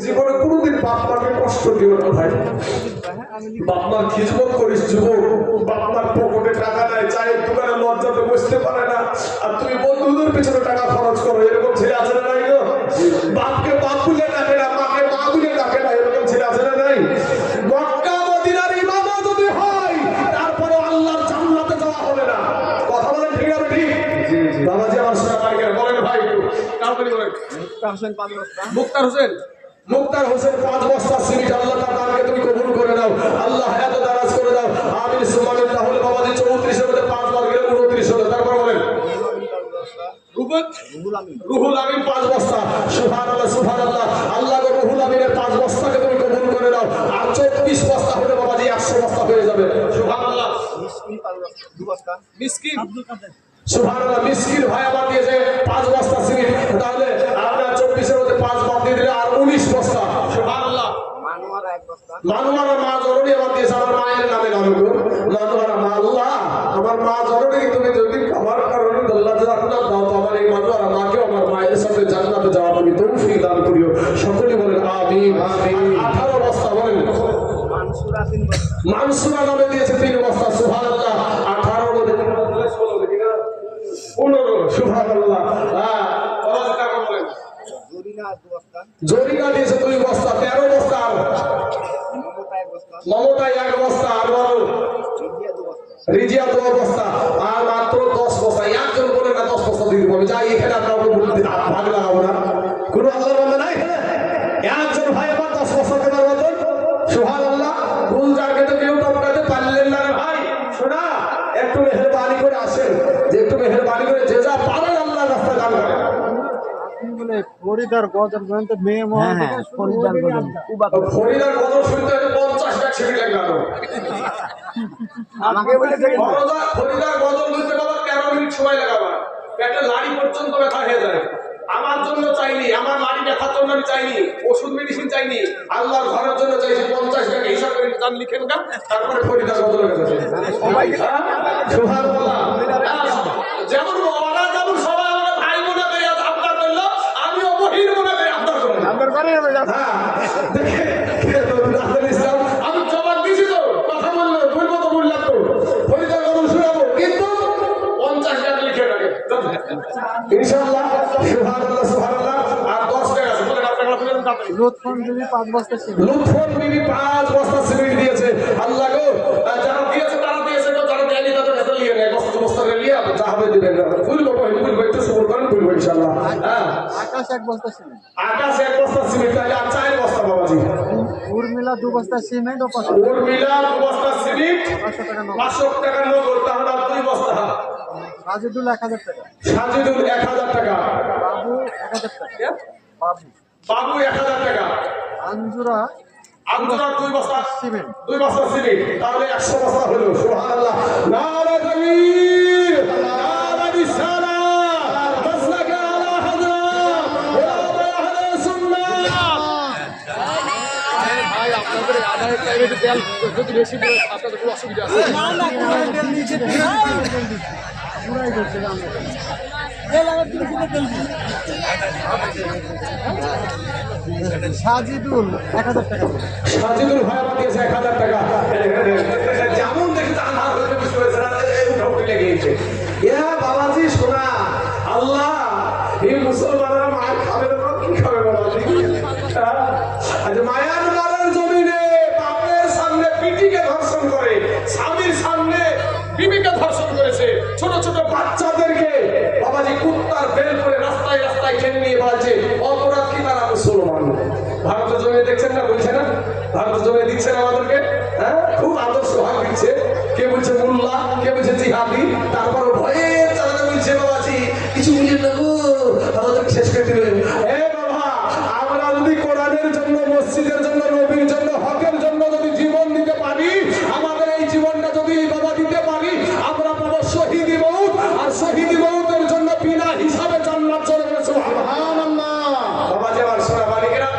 জীবনে কোনোদিন বাপ মাকে কষ্ট দিও না ভাই বাপ মার খিদমত করিস যুবক বাপ মার পকেটে টাকা দেয় চায়ের দোকানে লজ্জাতে বসতে পারে না আর তুমি বন্ধুদের পিছনে টাকা খরচ করো এরকম ছেলে আছে না নাই গো বাপকে বাপ বলে ডাকে না মাকে মা বলে ডাকে না এরকম ছেলে আছে না নাই মক্কা মদিনার ইমামও যদি হয় তারপরে আল্লাহর জান্নাতে যাওয়া হবে না কথা বলেন ঠিক আছে ঠিক বাবাজি আমার সাথে বাইরে বলেন ভাই একটু তাড়াতাড়ি বলেন মুক্তার হোসেন 5 বস্তা সিমেন্ট আল্লাহ তাআলাকে তুমি কবুল করে নাও আল্লাহ হায়াত দারাজ করে দাও আমিন সুবহানাল্লাহ তাহলে বাবাজি 34 এর মধ্যে 5 বার গেলে 29 হলো তারপর বলেন রুহুল আমিন 5 বস্তা সুবহানাল্লাহ সুবহানাল্লাহ আল্লাহ গো রুহুল আমিনের 5 বস্তাকে তুমি কবুল করে নাও আর 34 বস্তা হলে বাবাজি 100 বস্তা হয়ে যাবে সুবহানাল্লাহ মিসকিন আব্দুল কাদের সুবহানাল্লাহ মিসকিন ভাই আমার দিয়েছে 5 বস্তা সিমেন্ট তাহলে আপনার 24 এর মধ্যে 5 বাদ দিয়ে দিলে আর 19 বস্তা সুবহানাল্লাহ মানুয়ারা মা জরুরি আমার দিয়েছে আমার মায়ের নামে নাম গো মানুয়ারা মা আল্লাহ আমার মা জরুরি তুমি যদি আমার কারণে আল্লাহ জান্নাত দাও তো আমার এই মানুয়ারা মাকে আমার মায়ের সাথে জান্নাতে যাওয়া তুমি তৌফিক দান করিও সকলে বলেন আমিন আমিন 18 বস্তা বলেন মানসুরা নামে দিয়েছে 3 বস্তা সুবহানাল্লাহ 18 বলে 16 দেখি না 15 সুবহানাল্লাহ হ্যাঁ আওয়াজ টাকা বলেন জরিনা দিয়েছে 2 বস্তা 13 বস্তা আর মমতা 1 বস্তা আর বলো রিজিয়া 2 বস্তা আর মাত্র 10 বস্তা একজন বলে না 10 বস্তা দিয়ে দিবো যাই এখানে আপনারা বলতে ভাগ লাগাবো না কোন আল্লাহর বান্দা নাই একজন ভাই আমার 10 বস্তা দেবার মতন সুবহানাল্লাহ ভুল জায়গাতে কেউ টপকাতে পারলেন না রে ভাই শোনা একটু মেহেরবানি করে আসেন যে একটু মেহেরবানি করে যে যা পারেন আল্লাহর রাস্তায় দান করেন ফরিদার গজল পর্যন্ত মেয়ে মহা ফরিদার গজল ফরিদার গজল শুনতে হলে 50 লাখ ছিড়ি লাগানো আমাকে বলে ফরিদার গজল শুনতে বাবা 13 মিনিট সময় লাগাবা পেটে লাড়ি পর্যন্ত ব্যথা হয়ে যায় আমার জন্য চাইনি আমার লাড়ি ব্যথার জন্য আমি চাইনি ওষুধ মেডিসিন চাইনি আল্লাহর ঘরের জন্য চাইছি 50 টাকা হিসাব করে দান লিখেন না তারপরে ফরিদার গজল গেছে সুবহানাল্লাহ যেমন ওরা যেমন সবাই আমরা ভাই মনে করে আপনার করলো আমি অবহির মনে করে আপনার করব আপনার করে হ্যাঁ দেখে ইসলাম আমি জবাব দিছি তো কথা বললো বলবো তো বললাম তো ফরিদার গজল শোনাবো কিন্তু 50 টাকা লিখে রাখে ইনশাআল্লাহ সুবহানাল্লাহ সুবহানাল্লাহ আর 10 টাকা আছে বলেন আপনারা বলেন লুৎফন বিবি 5 বস্তা সিমেন্ট লুৎফন বিবি 5 বস্তা সিমেন্ট দিয়েছে এক বস্তা সিমেন্ট। আকাশ এক বস্তা সিমেন্ট, তাহলে আর 4 বস্তা বাবাজি। উর্মিলা 2 বস্তা সিমেন্ট ও 500 উর্মিলা 2 বস্তা সিমেন্ট, টাকা নগদ। 500 টাকা নগদ, তাহলে আর 2 বস্তা। রাজিদুল 1000 টাকা। সাজিদুল 1000 টাকা। বাবু 1000 টাকা। বাবু বাবু 1000 টাকা। আঞ্জুরা আঞ্জুরা 2 বস্তা সিমেন্ট। 2 বস্তা সিমেন্ট, তাহলে 100 বস্তা হলো। সুবহানাল্লাহ, নারে তাকবীর, নারে রিসালাত, মাসলাকে আলা হযরত ওলামা আহলে সুন্নাহ। ভাই আপনাদের আদায় টাইমে একটু তেল যদি বেশি করে আপনাদের কোনো অসুবিধা আছে? না না পুরাই তেল নিচে পুরাই করছে আমরা তেল আবার তুমি তেল সাজিদুল 1000 টাকা। সাজিদুল ভাই আমার দিয়েছে 1000 টাকা। যেমন দেখি তা না হলে বুঝতে পারছেন না, এই উঠাউঠি লেগে গেছে। ইয়া বাবাজি শোনা, আল্লাহ এই মুসলমানরা মার খাবে না, কি খাবে বাবাজি? আজ মায়ার মারার জমিনে বাপের সামনে পিটিকে ধর্ষণ করে, স্বামীর সামনে বিবিকে ধর্ষণ করেছে, ছোট ছোট বাচ্চাদেরকে বাবাজি কুত্তার বেল করে রাস্তায় রাস্তায় টেনে নিয়ে বলছে অপরাধ কি তারা মুসলমান। ভারতের জমিনে দেখছেন না, বলছে না ভারতের জমিনে দিচ্ছে না আমাদেরকে, হ্যাঁ খুব আদর্শ ভাগ দিচ্ছে। কে বলছে মোল্লা, কে বলছে জিহাদি, তারপর ভয়ে চালাতে বলছে বাবাজি কিছু বললেন না গো, আমাদেরকে শেষ করে দিলেন। এ বাবা, আমরা যদি কোরআনের জন্য, মসজিদের জন্য, নবীর জন্য, হকের জন্য যদি জীবন দিতে পারি, আমাদের এই জীবনটা যদি বাবা দিতে পারি, আমরা পাবো শহীদি মউত, আর শহীদি মউতের জন্য বিনা হিসাবে জান্নাত চলে গেছে। সুবহানাল্লাহ। বাবাজি আমার সোনা বালিকেরা,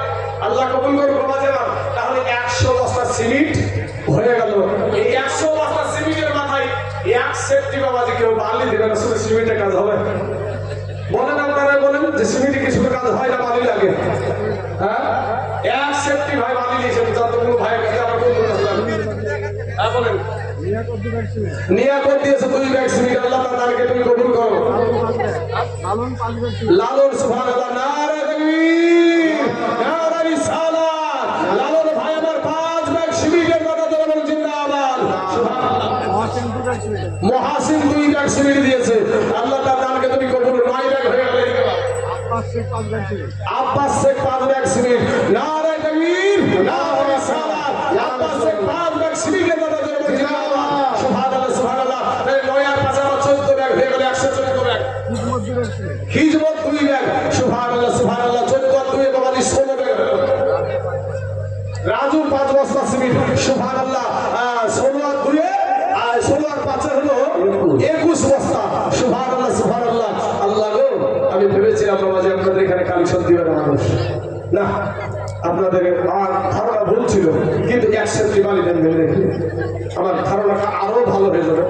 আল্লাহ কবুল করুন বাবাজি আমার। তাহলে 100 বস্তা সিমেন্ট হয়ে গেল। এই 100 বস্তা সিমেন্টের মাথায় এক সেফটি বাবাজি কেউ বালি দেবে না, শুধু সিমেন্টের কাজ হবে। বলেন আপনারা, বলেন যে সিমেন্টে কিছু কাজ হয় না, বালি লাগে। হ্যাঁ, এক সেফটি ভাই বালি দিয়েছেন, যতগুলো ভাইয়ের কাছে আমার কোন হ্যাঁ বলেন নিয়াকত দিয়েছে 2 ব্যাগ সিমেন্ট। আল্লাহ তাআলাকে তুমি কবুল করো। লালন 5 ব্যাগ লালন সুবহানাল্লাহ, নারে তাকবীর, নারে রিসালাত। লালন ভাই আমার 5 ব্যাগ সিমেন্টের কথা বলেন জিন্দাবাদ। সুবহানাল্লাহ। Mohsin 2 bag cement. Mohsin 2 bag cement দিয়েছে। আল্লাহ তাআলাকে তুমি কবুল। 9 ব্যাগ হয়ে গেল। Abbas Sheikh 5 bag cement. Abbas Sheikh 5 bag cement. নারে তাকবীর, নারে রিসালাত। আব্বাস শেখ 5 ব্যাগ সিমেন্টের কথা বলেন জিন্দাবাদ। সুবহানাল্লাহ, সুবহানাল্লাহ। এই 9 আর 5 আর 14 ব্যাগ হয়ে গেল, 114 ব্যাগ। হিজমত 2 ব্যাগ সিমেন্ট। হিজমত 2 ব্যাগ। সুবহানাল্লাহ, সুবহানাল্লাহ। 14 2 বাবাজি 16 ব্যাগ হলো। রাজু 5 বস্তা সিমেন্ট। সুবহানাল্লাহ। 16 আর 2 আর 16 আর 5 হলো 21 বস্তা। সুবহানাল্লাহ, সুবহানাল্লাহ। আল্লাহ গো, আমি ভেবেছিলাম বাবাজি আপনাদের এখানে কালেকশন দিবে না মানুষ, না আপনাদের আমার ধারণা ভুল ছিল, কিন্তু 1 সেফটি বালি দেন ভেবে দেখি আমার ধারণাটা আরো ভালো হয়ে যাবে।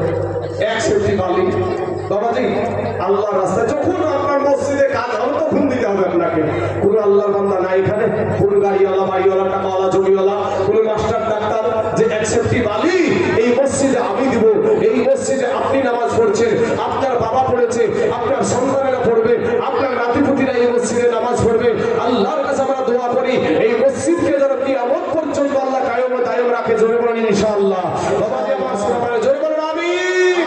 1 সেফটি বালি বাবাজি আল্লাহর রাস্তায় যখন আপনার মসজিদে কাজ হবে তখন দিতে হবে আপনাকে। কোন আল্লাহর বান্দা না এখানে, কোন গাড়িওয়ালা, বাড়িওয়ালা, টাকাওয়ালা, জমিওয়ালা, কোন মাস্টার ডাক্তার যে 1 সেফটি বালি এই মসজিদে আমি দিব, এই মসজিদে আপনি নামাজ পড়ছেন, আপনার বাবা পড়েছে, আপনার সন্তানেরা পড়বে, আপনার নাতিপুতিরা এই মসজিদে নামাজ পড়বে। আল্লাহর কাছে আমরা দোয়া করি এই মসজিদকে যেন কিয়ামত পর্যন্ত আল্লাহ কায়েম ও দায়েম রাখে। জোরে বলেন ইনশাআল্লাহ। বাবাজি আমার সোনামারে জোরে বলেন আমিন।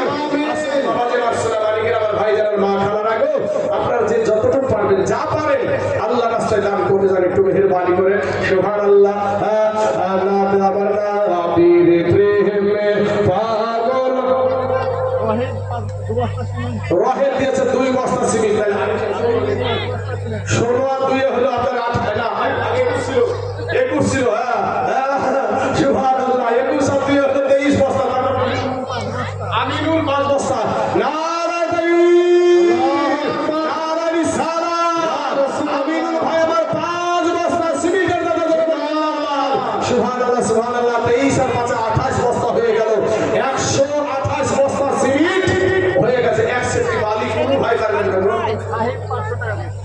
বাবাজি আমার সোনামানিকের আমার ভাই জানার মা খালারা গো, আপনারা যে যতটুকু পারবেন, যা পারেন আল্লাহ রাস্তায় দান করতে যান, একটু মেহেরবানি করে। সুবহানাল্লাহ। আল্লাহ আমার নবীর প্রেমে পাগল। রহেদ দিয়েছে 2 বস্তা সিমেন্ট। 16 আর 2 হলো আপনার 8, না 21 ছিল, 21 ছিল। সুবহানাল্লাহ। 21 আর 2 হলো 23 বস্তা। আমিনুল 5 বস্তা। নারে তাকবীর, নারে রিসালাত। আমিনুল ভাই আমার 5 বস্তা সিমেন্টের কথা বলে সুবহানাল্লাহ, সুবহানাল্লাহ। 23 আর 5 28 বস্তা হয়ে গেল। 128 বস্তা সিমেন্ট হয়ে গেছে। 1 সেফটি বালি কোন ভাই পারবেন না।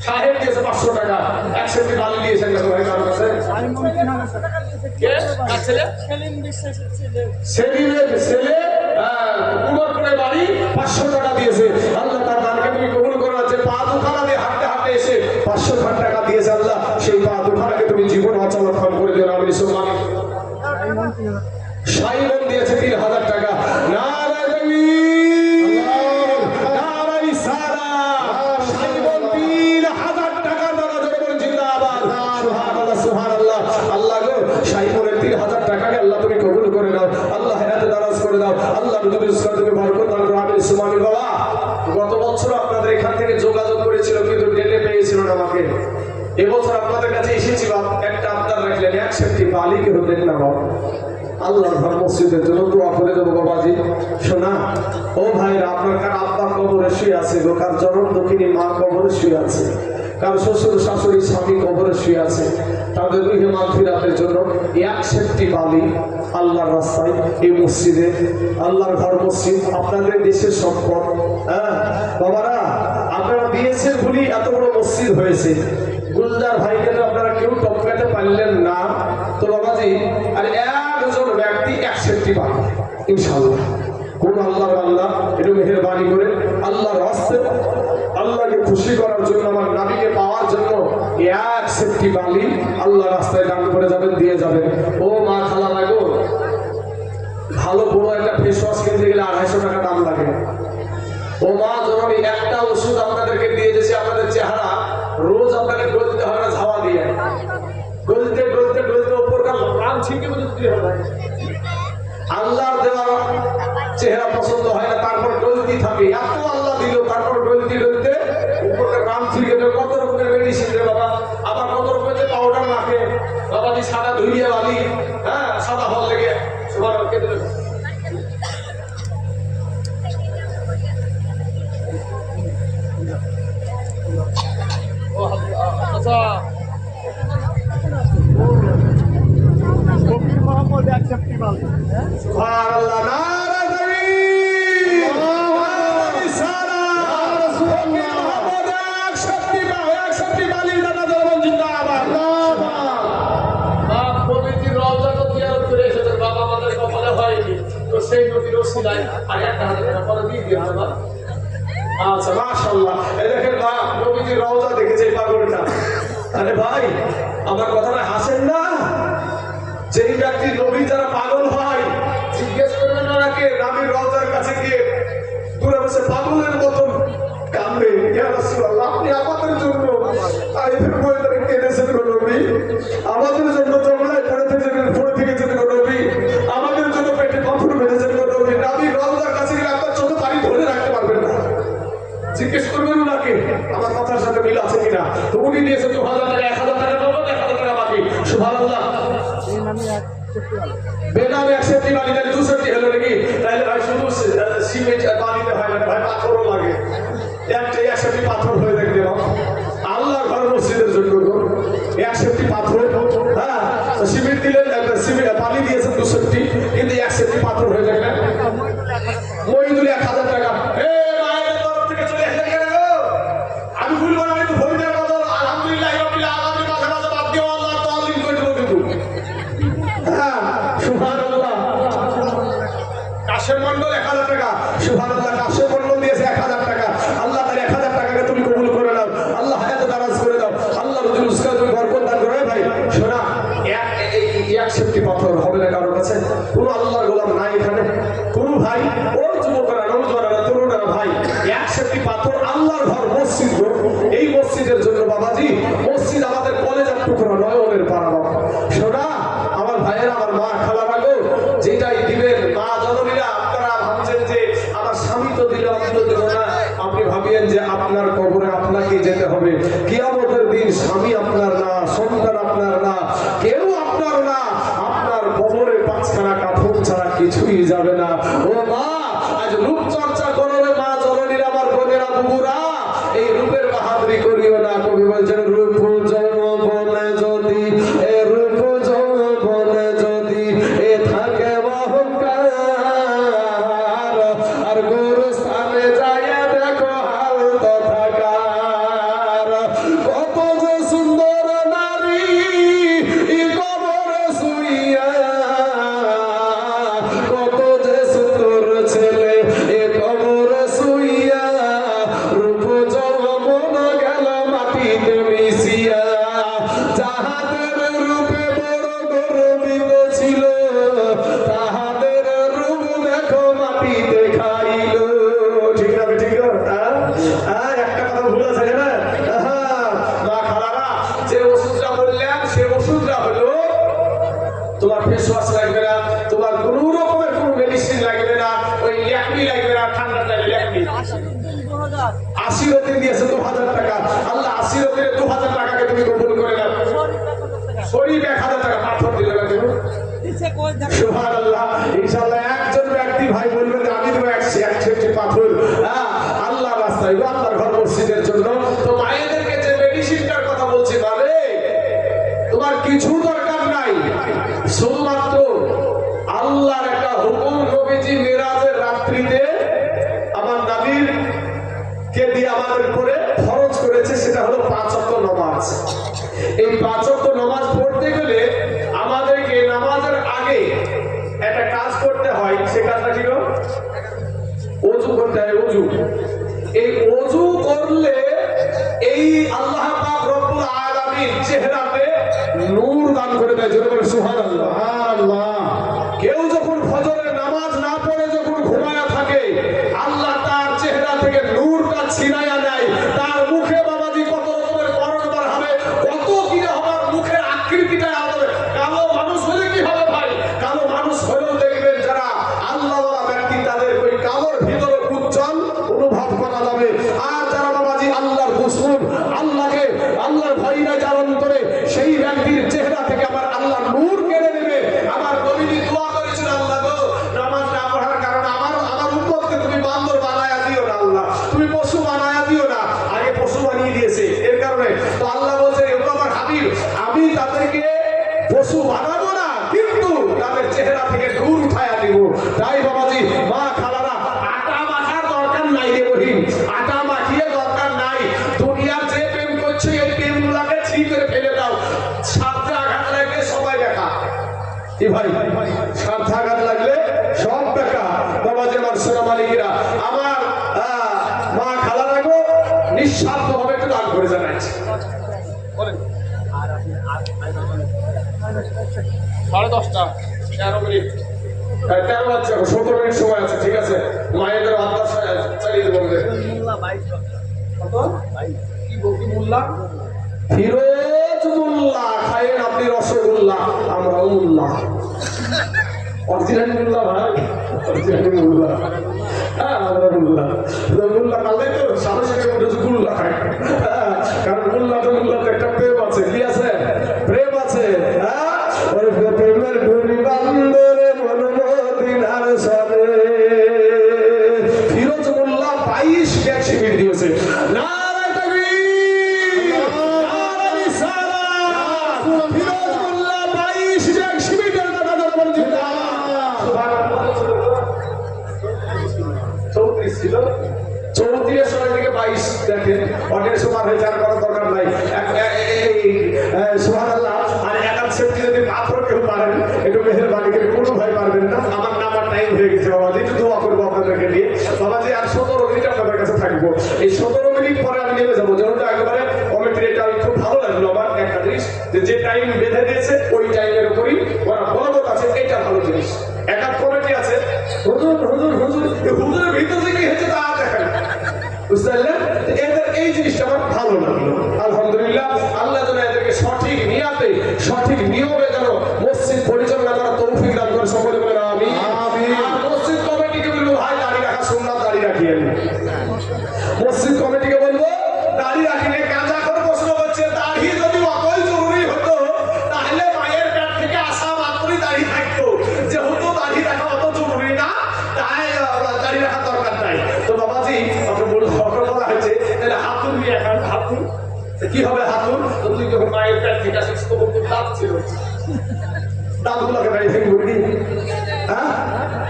সাহেব দিয়েছে 500 টাকা। 1 সেফটি বালি দিয়েছেন ভাই কার কাছে? কে? কার ছেলে? সেলিম বিশ্বাসের ছেলে। সেলিমের ছেলে কুমারপুরে বাড়ি, 500 টাকা দিয়েছে। আল্লাহ তার দানকে তুমি কবুল করো। যে পা দুখানা দিয়ে হাঁটতে হাঁটতে এসে 500 টাকা দিয়েছে, আল্লাহ সেই পা দুখানাকে তুমি জীবন অচল ক্ষম করে দিও। আমি সুবহান। সাইমন দিয়েছে 3000 টাকা। নারে তাকবীর, নারে রিসালাত। সাইমন 3000 টাকা দাদা কবুল করে নাও আল্লাহ, হায়াতে দারাজ করে দাও আল্লাহ, নবীর ইসলামকে বরকত দান করো। আমিন সুবহান বাবা। গত বছর আপনাদের এখান থেকে যোগাযোগ করেছিল কিন্তু ডেটে পেয়েছিল না আমাকে। এবছর আপনাদের কাছে এসেছিল, একটা আবদার রাখলেন, 61টি বালিকে হতেন না বাবা। আল্লাহর ঘর মসজিদের জন্য দোয়া করে দেবো বাবাজি। শোনা ও ভাইরা, আপনার কার আব্বা কবরে শুয়ে আছে গো, কার জনম দক্ষিণী মা কবরে শুয়ে আছে, কার শ্বশুর শাশুড়ি স্বামী কবরে শুয়ে আছে, তাদের রুহে মাগফিরাতের জন্য 61টি বালি আল্লাহর রাস্তায় এই মসজিদে, আল্লাহর ঘর মসজিদ আপনাদের দেশের সম্পদ। হ্যাঁ বাবারা, আপনারা দিয়েছেন বলি এত বড় মসজিদ হয়েছে। গুলজার ভাইকে তো আপনারা কেউ টপকাতে পারলেন না, তো বাবাজি আর একজন ব্যক্তি 61টি বালি ইনশাআল্লাহ। কোন আল্লাহর আল্লাহ একটু মেহেরবানি করে আল্লাহর রাস্তে আল্লাহকে খুশি করার জন্য, আমার নবীকে পাওয়ার জন্য 61টি বালি আল্লাহ রাস্তায় দান করে যাবেন, দিয়ে যাবেন। ও মা খালা লাগো, ভালো বড় একটা ফেস ওয়াশ কিনতে গেলে 250 টাকা দাম লাগে। ও মা জননী, একটা ওষুধ আপনাদেরকে দিয়ে দিয়েছি, আপনাদের চেহারা রোজ আপনাকে গলতে হয় না ঝাওয়া দিয়ে, গলতে গলতে গলতে ওপরকার রাম ছিঁকে বুঝতে হবে। আল্লাহর দেওয়া চেহারা পছন্দ হয় না, তারপর গলতি থাকে, এত আল্লাহ দিল, তারপর গলতি গলতে উপরকার রাম ছিঁকে কত রকমের মেডিসিন রে বাবা, আবার কত রকমের পাউডার মাখে বাবাজি, সাদা ধুইয়া বালি, হ্যাঁ সাদা হল লেগে সবার কে দিল। আচ্ছা ফকির মোহাম্মদ 61টি বালি। সুবহানাল্লাহ, নারা তাকবীর, নারা রিসালাত, ফকির মোহাম্মদ 61টি বালি দাদা জলবন জিন্দাবাদ। বাপ প্রভৃতির রওজা তো জিয়ারত করে এসেছেন, বাবা আমাদের কপালে হয়নি, তো সেই নদীর ওসিলায় আর 1000 টাকা করে দিয়ে দিও বাবা। আচ্ছা মাশাআল্লাহ, এই দেখেন না নবীজির রওজা দেখেছে এই পাগলটা। আরে ভাই, আমার কথাটা হাসেন না, যেই ব্যক্তি নবী যারা পাগল হয় জিজ্ঞেস করবেন ওনাকে, নবীর রওজার কাছে গিয়ে দূরে বসে পাগলের মতন কাঁদবে, ইয়া রাসূলুল্লাহ আপনি আমাদের জন্য আইফের ময়দানে কেঁদেছেন গো নবী, আমাদের জন্য জমলায় পড়ে থেকেছেন গো নবী, আমাদের জন্য পেটে পাথর বেঁধেছেন গো নবী। নবীর রওজার কাছে গেলে আপনার চোখে পানি ধরে রাখতে পারবেন না, জিজ্ঞেস করবেন ওনাকে আমার কথার সাথে মিল আছে কিনা। তো উনি দিয়েছে 2000 টাকা, 1000 টাকা নগদ, 1000 টাকা বাকি। সুবহানাল্লাহ, এই নামে 61টি বালি। বেনামে 61টি বালি দেন, 62টি হলো নাকি? তাহলে ভাই শুধু সিমেন্ট বালিতে হয় না ভাই, পাথরও লাগে, একটা 61টি পাথর হয়ে দেখবে আল্লাহর ঘর মসজিদের জন্য 61টি পাথর। হ্যাঁ সিমেন্ট দিলেন, সিমেন্ট বালি দিয়েছেন 62টি, কিন্তু 61টি পাথর হয়ে যাবে। মহিদুল 1000 টাকা। এ মায়ের তরফ থেকে চলে এসে গেল, আমি ভুলবো না, আমি তো ফরিদের বদল আলহামদুলিল্লাহ রাব্বিল আলামিন মাঝে মাঝে বাদ দিয়ে আল্লাহ তাআলিম করে দেব কিন্তু। হ্যাঁ সুবহানাল্লাহ, কাশেম মণ্ডল 1000 টাকা। সুবহানাল্লাহ, কাশেম মণ্ডল দিয়েছে 1000 টাকা। আল্লাহ তার 1000 টাকাকে তুমি কবুল করে নাও, আল্লাহ হায়াতে দারাজ করে দাও, আল্লাহ রুজি রুজগার তুমি বরকত দান করো। ভাই শোনা, 61টি পাথর হবে না কারোর কাছে? কোন আল্লাহর গোলাম নাই এখানে? কোন ভাই ওর যুবকরা, নওজওয়ানেরা, তরুণেরা ভাই 61টি পাথর আল্লাহর ঘর মসজিদ, এই মসজিদের জন্য বাবাজি, মসজিদ আমাদের কলেজের টুকরো, নয়নের পাড়া বাবা। শোনা আমার ভাইয়েরা, আমার মা খালারা গো, যেটাই দিবেন মা জননীরা, আপনারা ভাবছেন যে আমার স্বামী তো দিল আমি তো দেব না, আপনি ভাবিয়েন যে আপনার কবরে আপনাকে যেতে হবে। কিয়ামতের দিন স্বামী আপনার না, সন্তান আপনার না, কেউ আপনার না, আপনার কবরে 5খানা কাফন ছাড়া কিছুই যাবে না। ও মা, আজ রূপচর্চা করো রে মা জননীরা, আমার বোনেরা বুবুরা, এই রূপের বাহাদুরি করিও না। কবি বলছেন রূপ যৌবনে যদি, এ রূপ যৌবনে যদি এ থাকে অহংকার, আর গুরু স্থানে যাইয়া দেখো হাল তথাকার, কত যে সুন্দর নারী কবরে শুইয়া, কত যে সুন্দর ছেলে এ দিয়েছে 2000 টাকা, আল্লাহ আসিরতের 2000 টাকাকে তুমি কবুল করে নাও। শরীফ 1000 টাকা পাথর দিলে না তুমি। সুবহানাল্লাহ। ইনশাআল্লাহ একজন ব্যক্তি ভাই বলবে যে আমি দেবো 161 পাথর আল্লাহর রাস্তায়, আল্লাহর ঘর মসজিদের জন্য। তো মায়েদেরকে যে মেডিসিনটার কথা বলছি, মানে তোমার কিছু দরকার নাই, শুধুমাত্র আল্লাহর একটা হুকুম নবীজি মিরাজের রাত্রিতে আমার নবীর কে দিয়ে আমাদের উপরে ফরজ করেছে, সেটা হলো 5 ওয়াক্ত নামাজ। এই 5 ওয়াক্ত নামাজ পড়তে গেলে আমাদেরকে নামাজের আগে একটা কাজ করতে হয়। সে কাজটা কি? ওযু করতে হয়। ওযু, এই ওযু করলে এই আল্লাহ পাক রব্বুল আলামিন চেহারাতে নূর দান করে দেয়। জোরে বলে সুবহানাল্লাহ। আল্লাহ, কেউ যখন ফজরের নামাজ না পড়ে যখন ঘুমায়া থাকে, আল্লাহ তার চেহারা থেকে নূরটা ছিনাইয়া নেয়। তার মুখে বাবাজি কত রকমের করণবার হবে, কত কি হবার, মুখের আকৃতিটা হবে। কালো মানুষ হলে কি হবে ভাই? কালো মানুষ হলেও দেখবেন যারা আল্লাহওয়ালা ব্যক্তি, তাদের ওই কালোর ভিতরে উজ্জ্বল অনুভব করা যাবে। আর যারা বাবাজি আল্লাহর দুশমন, আল্লাহকে আল্লাহর ভয় না জানন করে, সেই ব্যক্তির চেহারা থেকে আমার আল্লাহ নূর কেড়ে নেবে। আমার নবীজি দোয়া করেছিল, আল্লাহ গো, নামাজ না পড়ার কারণে আমার উম্মতকে তুমি বান্দর বানায়া দিও না, আল্লাহ তুমি পশু বানায়া দিও না। আগে পশু বানিয়ে দিয়েছে, এর কারণে তো আল্লাহ বলছে, এগুলো আমার হাবিব, আমি তাদেরকে পশু বানাবো না, কিন্তু তাদের চেহারা থেকে নূর উঠায়া দিব। তাই বাবাজি, মা খালারা, আটা মাখার দরকার নাই রে বহিন, আটা মাখিয়ে দরকার নাই। দুনিয়ার যে প্রেম করছে, এই প্রেমগুলাকে ছি করে ফেলে দাও। স্বার্থে আঘাত লাগলে সবাই দেখা কি ভাই, স্বার্থে আঘাত লাগলে সব দেখা। বাবাজি আমার সোনা মালিকেরা, আমার মা খালারা গো, নিঃস্বার্থ ভাবে একটু দান করে জানাচ্ছি। 10:30, 13 মিনিট, 13 বাজছে, 17 মিনিট সময় আছে। ঠিক আছে, মায়েদের আত্মার চালিয়ে দেবো। ফিরোজ মোল্লা খায়েন আপনি রসগোল্লা, আমরা মোল্লা, অরিজিনাল মোল্লা ভাই, অরিজিনাল মোল্লা। হ্যাঁ, আমরা মোল্লা। মোল্লা কালটাই তো সাহসের রসগোল্লা খায়। কারণ মোল্লাতে একটা প্রেম আছে। কি আছে? প্রেম আছে। হ্যাঁ, প্রেমের ঘুরি বান্দরে মনমদিনার সাথে। ফিরোজ মোল্লা 22 ব্যাগ শিবির দিয়েছে। নারায়ে তাকবীর, নারায়ে রিসালাত। ফিরোজ মোল্লা 22 ব্যাগ শিবির দেন। চৌত্রিশ ছিল, 34 সালের দিকে 22 দেখেন, অনেক সময় হয়ে যাওয়ার কোনো দরকার নাই। সুবহানাল্লাহ। আর একাত সেফটি যদি পাথর কেউ পারেন, একটু মেহেরবানি করে, কোনো ভাই পারবেন না। আমার নামার টাইম হয়ে গেছে বাবাজি, একটু দোয়া করবো আপনাদেরকে নিয়ে। বাবাজি আর 17 মিনিট আপনাদের কাছে থাকবো। এই 17 মিনিট পরে আমি নেমে যাবো। যেহেতু একেবারে কমিটির এটা খুব ভালো লাগলো আমার একটা জিনিস, যে টাইম বেঁধে দিয়েছে ওই টাইমের উপরই ওরা বরাবর আছে। এটা ভালো জিনিস। একাত কমিটি আছে, হুজুর হুজুর হুজুর, হুজুরের ভিতরে কি হয়েছে তা দেখেন, বুঝতে পারলেন? এদের এই জিনিসটা আমার ভালো লাগলো। আলহামদুলিল্লাহ, আল্লাহ যেন এদেরকে সঠিক নিয়াতে, সঠিক নিয়মে যেন মসজিদ পরিচালনা করার তৌফিক দান করে। সকলে বলেন আমিন। আর মসজিদ কমিটিকে বলবো, ভাই দাড়ি রাখা সুন্নাত, দাড়ি রাখিয়েন। মসজিদ কমিটিকে বলবো, দাড়ি রাখিলে কাজা করে প্রশ্ন করছে, দাড়ি যদি অতই জরুরি হতো, তাহলে মায়ের পেট থেকে আসা মাত্রই দাড়ি থাকতো। যেহেতু দাড়ি রাখা অত জরুরি না, তাই দাড়ি রাখার দরকার নাই। তো বাবাজি, বলা হয়েছে তাহলে হাতুর নিয়ে এখন হাতুর কি হবে? হাতুর তো তুই যখন মায়ের পেট থেকে আসিস, তখন তোর দাঁত ছিল, দাঁতগুলোকে দাঁড়িয়ে ফেলে বলবি, হ্যাঁ,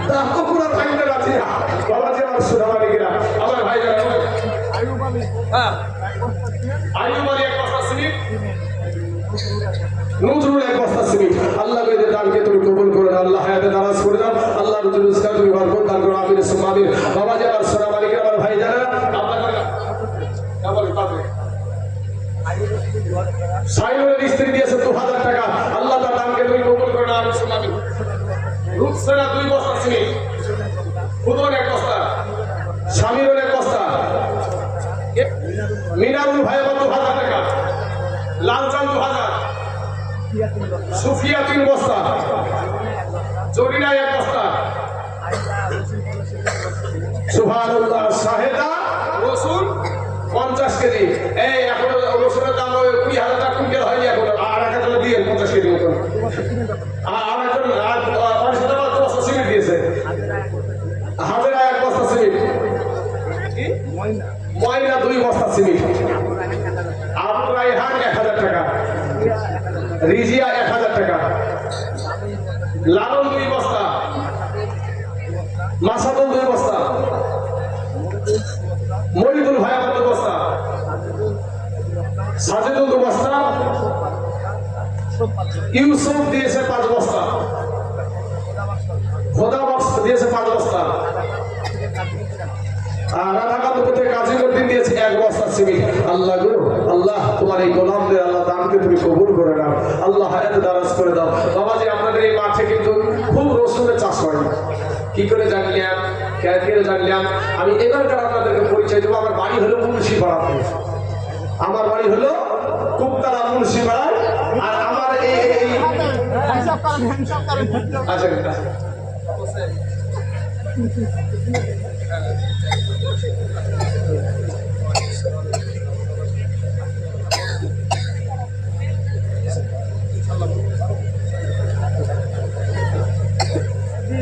দাঁত তো পুরো ভাঙতে পারছি না। বাবাজি আমার সোনা মালিকেরা, আমার ভাই যারা, হ্যাঁ, আইয়ুব আলী 1 বস্তা সিমেন্ট, নজরুল 1 বস্তা সিমেন্ট। আল্লাহ এদের দানকে তুমি কবুল করে দাও, আল্লাহ হায়াতে দারাজ করে দাও, আল্লাহ রুজি রোজগার তুমি বরকত দান করো। আমিন সুম্মা আমিন। বাবাজি আমার সোনা মালিকেরা, আমার ভাই যারা, সাইনুলের স্ত্রী দিয়েছে 2000 টাকা, আল্লাহ তার দানকে তুমি কবুল করে নাও। আমিন সুম্মা আমিন। রূপসেনা 2 বস্তা সিমেন্ট, ফুদন 1 বস্তা, শামিরুল 1 বস্তা, মিনারুল ভাই আমার 2000 টাকা, লালচান 2000, সুফিয়া 3 বস্তা, জরিনা 1 বস্তা, সুবহানাল্লাহ। শাহেদা রসুল 50 কেজি। এই এখন রসুনের দাম 20,000 টাকা কুইন্টাল হয়নি এখন, আর 1,000 দিয়ে 50 কেজি মতন। আর একজন 500 টাকা 2 বস্তা সিমেন্ট দিয়েছে, হাজারা 1 বস্তা সিমেন্ট, ময়না 2 বস্তা সিমেন্ট, আবু রায়হান 1,000 টাকা, রিজিয়া 1,000 টাকা, লালন 2 বস্তা, মাসাদুল 2 বস্তা, মরিদুল ভাই 2 বস্তা, সাজিদুল 2 বস্তা, ইউসুফ দিয়েছে 5 বস্তা, খোদা বক্স দিয়েছে 5 বস্তা, আর রাধাকান্ত থেকে কাজীউদ্দিন দিয়েছে 1 বস্তা সিমেন্ট। আল্লাহ গো আল্লাহ, তোমার এই গোলামদের আল্লাহ দানকে তুমি কবুল করে নাও, আল্লাহ হায়াত দারাজ করে দাও। বাবাজি আপনাদের এই মাঠে কিন্তু খুব রসুনের চাষ হয়। কি করে জানলাম, কেন জানলাম? আমি এবারকার আপনাদেরকে পরিচয় দেবো। আমার বাড়ি হলো মুন্সিপাড়াতে, আমার বাড়ি হলো কুপতলা মুন্সিপাড়ায়। আর আমার এই আচ্ছা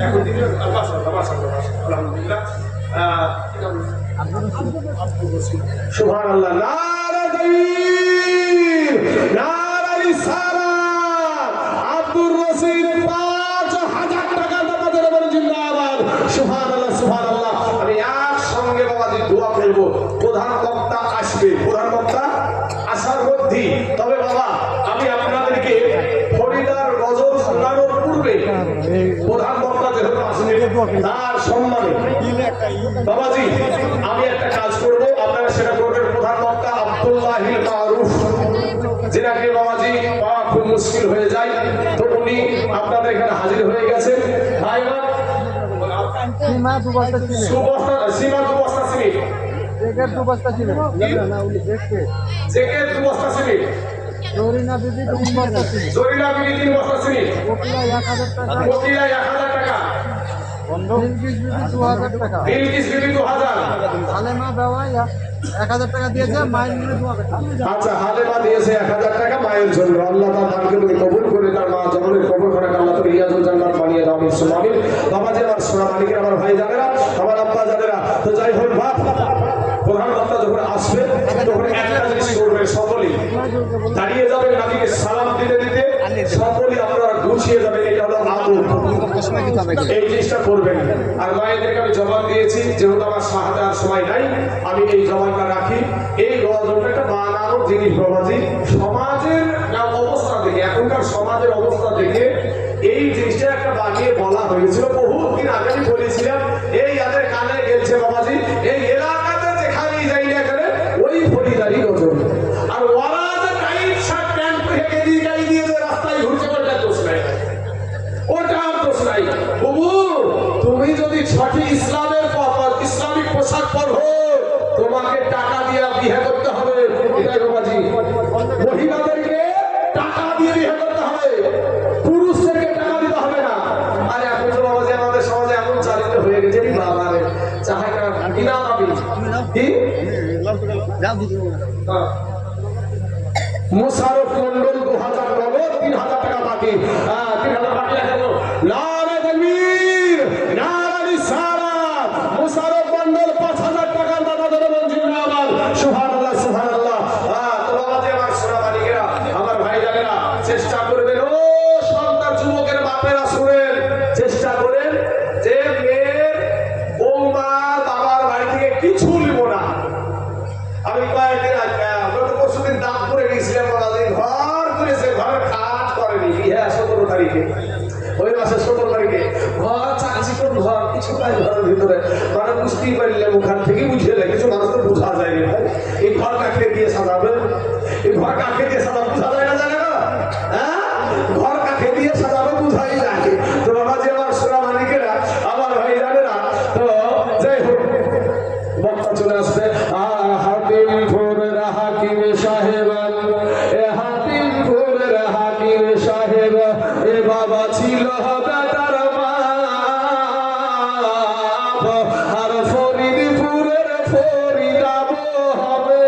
এখন দিন আলহামদুলিল্লাহ। সুবহানাল্লাহ, নারে তাকবীর, নারে রিসালাত। আব্দুর রশিদ 5,000 টাকা দাবাদের বলে জিন্দাবাদ। সুবহানাল্লাহ সুবহানাল্লাহ। আমি একসঙ্গে বাবাজি দোয়া করব। প্রধান বক্তা আসবে, প্রধান বক্তা আসার মধ্যে। তবে বাবা আমি আপনাদেরকে ফরিদার গজল শোনানোর পূর্বে প্রধান বক্তা যেহেতু আসেন তার সম্মানে বাবাজি আমি একটা কাজ করব, আপনারা সেটা করবেন। প্রধান বক্তা আব্দুল্লাহিল মারুফ, যেটাকে বাবাজি পাওয়া খুব মুশকিল হয়ে যায়, তো উনি আপনাদের এখানে হাজির হয়ে গেছেন। ভাইরা সীমা 2 বস্তা ছিল, সীমা 2 বস্তা সিমেন্ট, জেকের 2 বস্তা ছিল না উনি দেখতে, জেকের 2 বস্তা সিমেন্ট, জরিনা বিবি 3 বস্তা ছিল, জরিনা বিবি 3 বস্তা সিমেন্ট, ওকিলা 1,000 টাকা, ওকিলা 1,000 টাকা, বিলকিস বিবি 2,000 টাকা, বিলকিস বিবি 2,000, হালেমা বাবা 1,000 টাকা দিয়েছে, মায়ের নিয়ে 2,000 টাকা। আচ্ছা হালেমা দিয়েছে 1,000 টাকা মায়ের জন্য। আল্লাহ তাআলা তাকে তুমি কবুল করে, তার মা জননীর কবর করে আল্লাহ তুমি রিয়াজুল জান্নাত বানিয়ে দাও। আমিন সুবহান আমিন। বাবাজি আমার সোনা মালিকের, আমার ভাই জানেরা, আমার আব্বা জানেরা, তো যাই হোক বাপ প্রধান বক্তা যখন আসবে তখন একটা জিনিস করবে, সকলেই দাঁড়িয়ে যাবেন, নাবিকে সালাম দিতে দিতে সকলেই আপনারা গুছিয়ে যাবেন। এটা হলো আদব, এই জিনিসটা করবেন। আর মায়েদেরকে আমি জবাব দিয়েছি, যেহেতু আমার সাহায্য আর সময় নাই, আমি এই জবাবটা রাখি। এই গজলটা একটা বানানোর জিনিস বাবাজি, সমাজের অবস্থা দেখে, এখনকার সমাজের অবস্থা দেখে এই জিনিসটা একটা বানিয়ে বলা হয়েছিল। বহুদিন আগে আমি বলেছিলাম, এই যাদের কানে গেছে বাবাজি, এই এলাকাতে যেখানেই যাই না কেন ওই ফরিদারি গজল। আর ওরা যে টাইট শার্ট প্যান্ট পরে গেদি গাই দিয়ে যে রাস্তায় ঘুরছে, ওটা দোষ নাই, ওটা দোষ নাই। বাবু তুমি যদি সঠিক ইসলামের ইসলামিক পোশাক পরো, তোমাকে টাকা দিয়ে বিয়ে করতে হবে। এটাই বাবাজি, মহিলাদেরকে টাকা দিয়ে বিয়ে করতে হবে, পুরুষদেরকে টাকা দিতে হবে না। আর এখন তো বাবাজি আমাদের সমাজে এমন চালিত হয়ে গেছে, বাবা রে চাহে না বিনা দাবি কি মুশারফ মন্ডল 2,000 নগদ, 3,000 টাকা বাকি, 3,000 বাকি আছে। নারে তাকবীর, নারে রিসালাত। মুশারফ মন্ডল 5,000 টাকা দাদা দেবেন জিন্দাবাদ। সুবহানাল্লাহ সুবহানাল্লাহ। তো বাবাজি আমার সোনা মালিকেরা, আমার ভাই জানেরা, চেষ্টা করবেন, ও সন্তান যুবকের বাপেরা শুনেন, চেষ্টা করেন যে মেয়ের বৌমা বাবার বাড়ি থেকে কিছু নিব না। আমি কয়েকদিন গত পরশুদিন দাম করে গেছিলাম বাবাজি, ঘর করেছে, ঘরের কাজ করেনি, বিয়ে 17 তারিখে, ওই মাসের 17 তারিখে ঘর চাচ্ছি, কোন ঘর কিছু নাই ঘরের ভিতরে, মানে বুঝতেই পারলাম, ওখান থেকে বুঝে যায়, কিছু মানুষ তো বোঝা যায় না। এই ঘর কাকে দিয়ে সাজাবে, এই ঘর কাকে দিয়ে সাজাবে বোঝা যায় না, জানে না? হ্যাঁ, ঘর কাকে দিয়ে সাজাবে বোঝাই যায়। তো বাবাজি আমার সোনা মালিকেরা, আমার ভাই জানে না, তো যাই হোক বক্তা চলে আসবে। হাকিমপুরের হাকিম সাহেব, হাকিমপুরের হাকিম সাহেব, এ বাবা ছিল বেটার বাপ, আর ফরিদপুরের ফরিদাব হবে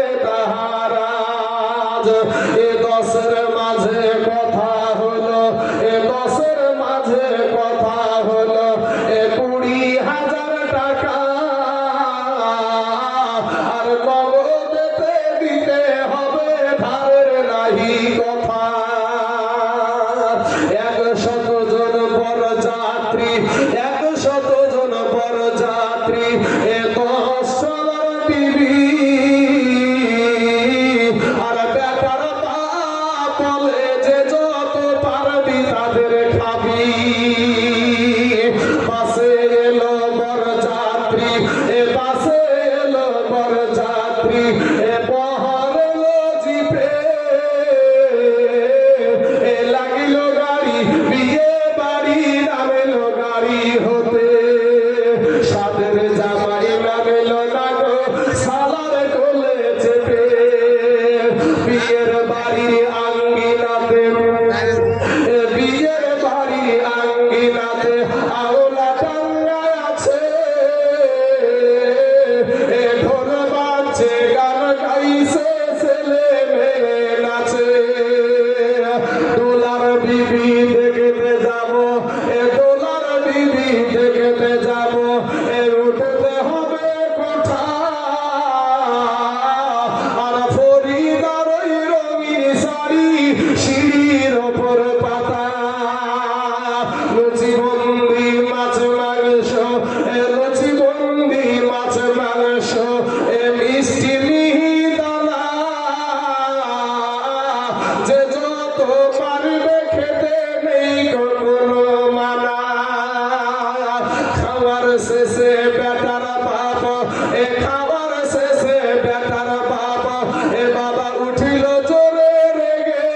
হতে সাদের জামাই নামেল না গো সালার কোলে চেপে বিয়ের বাড়ির আঙ্গিনাতে বিয়ের বাড়ির আঙ্গিনাতে আওলা টাঙ্গায় আছে এ ঢোল বাজছে গান গাইছে ছেলে মেয়ে নাচে দোলার বিবি দেখতে যাব এ দোলার বিবি দেখতে যাব এ উঠতে হবে কোঠা আর ফরিদার ওই রঙিন শাড়ি সিঁড়ির ওপর পাতা লুচি বন্দি মাছ মাংস এ লুচি বন্দি মাছ মাংস এ মিষ্টি মিহিদানা যে যত পারবে খেতে নেই কোনো মানা খাওয়ার শেষে বেটার বাপ এ খাওয়ার শেষে বেটার বাপ এ বাবা উঠিল জোরে রেগে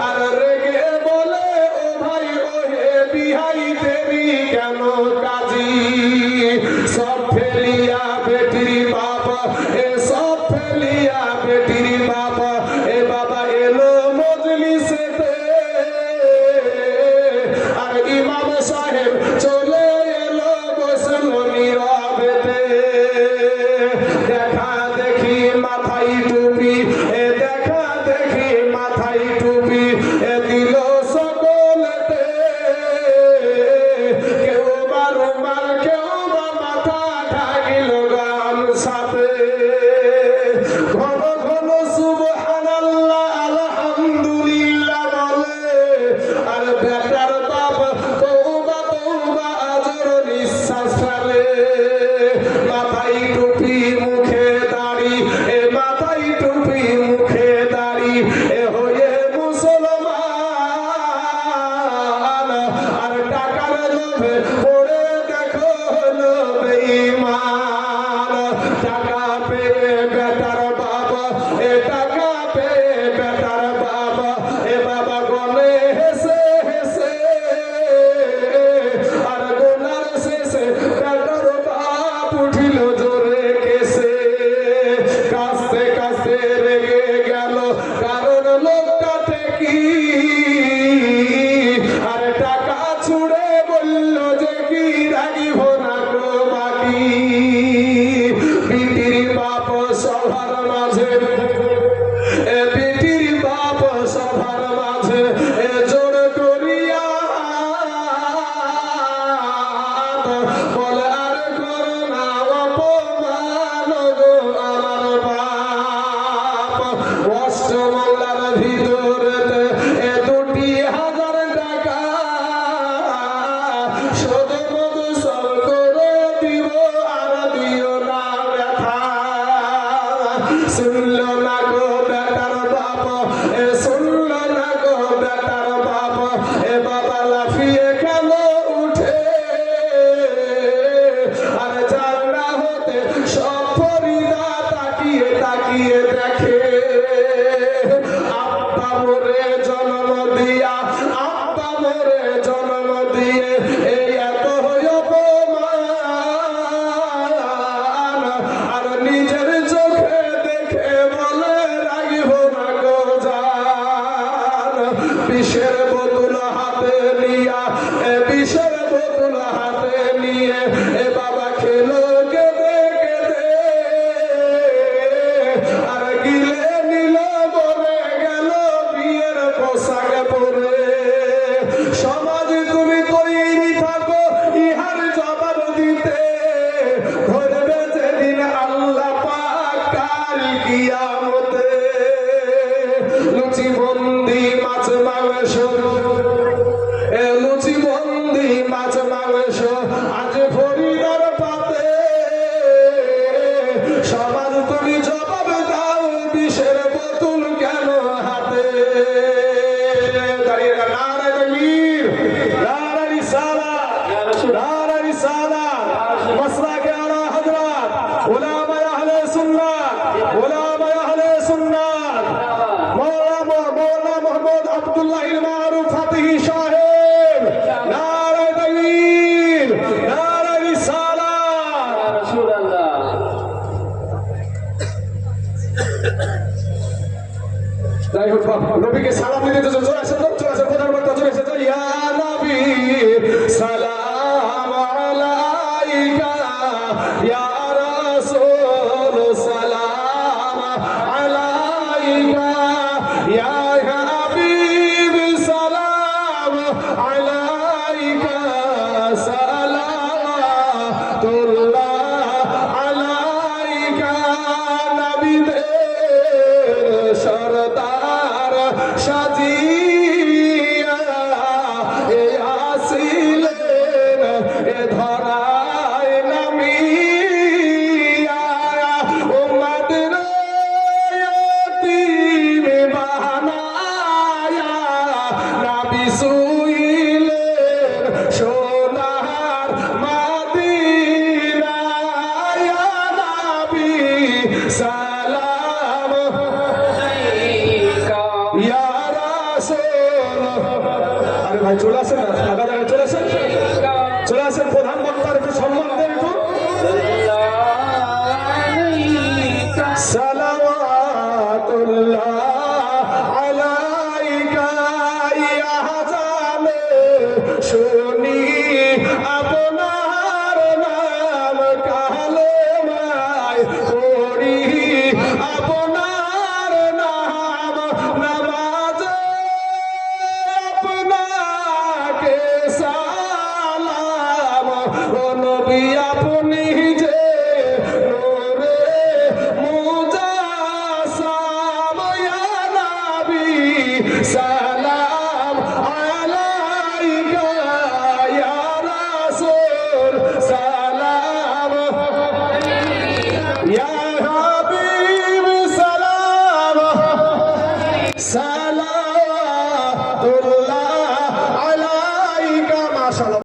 আর রেগে বলে ও ভাই ও হে বিহাই দেরি কেন কাজী সব ফেলিয়া বেটির বাপ এ সব ফেলিয়া বেটির বাপ এ বাবা এলো মজলিসেতে আর ইমাম সাহেব চলে এলো বসলো নীরবেতে দেখা দেখি মাথায় টুপি এ দেখা দেখি মাথায় টুপি এ দিল সকলেতে কেউ বা রুমাল কেউ বা মাথা ঢাকিল গান সাথে ঘন ঘন সুবহানাল্লাহ আলহামদুলিল্লাহ বলে আর বেটার বাপ তওবা তওবা আজর নিঃশ্বাস ফেলে মাথায় টুপি মুখে দাড়ি এ মাথায় টুপি মুখে দাড়ি এ হয়ে মুসলমান আর টাকার লোভে পড়ে দেখো হলো বেঈমান টাকা পেয়ে বেটার বাবা এ টাকা পেয়ে বেটার বাবা এ বাবা গনে হেসে হেসে আর গোনার শেষে বেটার বাপ উঠিল জোরে কেসে কাস্তে কাস্তে রেগে গেল কারণ লোকটাতে কি আর টাকা ছুড়ে বলল যে কি রাগিব না গো বাকি বিটির বাপ সবার মাঝে এ বিটির বাপ সবার মাঝে এ জোর করিয়া বলে আর করো না অপমান গো আমার বাপ অষ্টমঙ্গলার ভিতরেতে এ 2,000 টাকা শোধ মধু সব করে দিব আর দিও না ব্যথা শুনল না গো বেটার বাপ এ শুনল না গো বেটার বাপ এ বাবা লাফিয়ে গেল উঠে আর জানলা হতে সব ফরিদা তাকিয়ে তাকিয়ে দেখে আব্বা মোরে জন্ম দিয়া আব্বা মোরে জন্ম দিয়ে এই এত অপমান আর নিজের চোখে দেখে বলে রাগিব না গো জান বিষের বোতল হাতে নিয়া এ বিষের বোতল হাতে নিয়ে এ বাবা খেলো কেঁদে কেঁদে আর গিলে নিল মরে গেল বিয়ের পোশাক পরে সমাজ তুমি তৈরি থাকো ইহার জবাব দিতে ধরবে যেদিন আল্লাহ পাক কাল কিয়ামতে লুচি বন্দি মাছ মাংস এ লুচি বন্দি মাছ মাংস নবীকে সালাম দিতে তো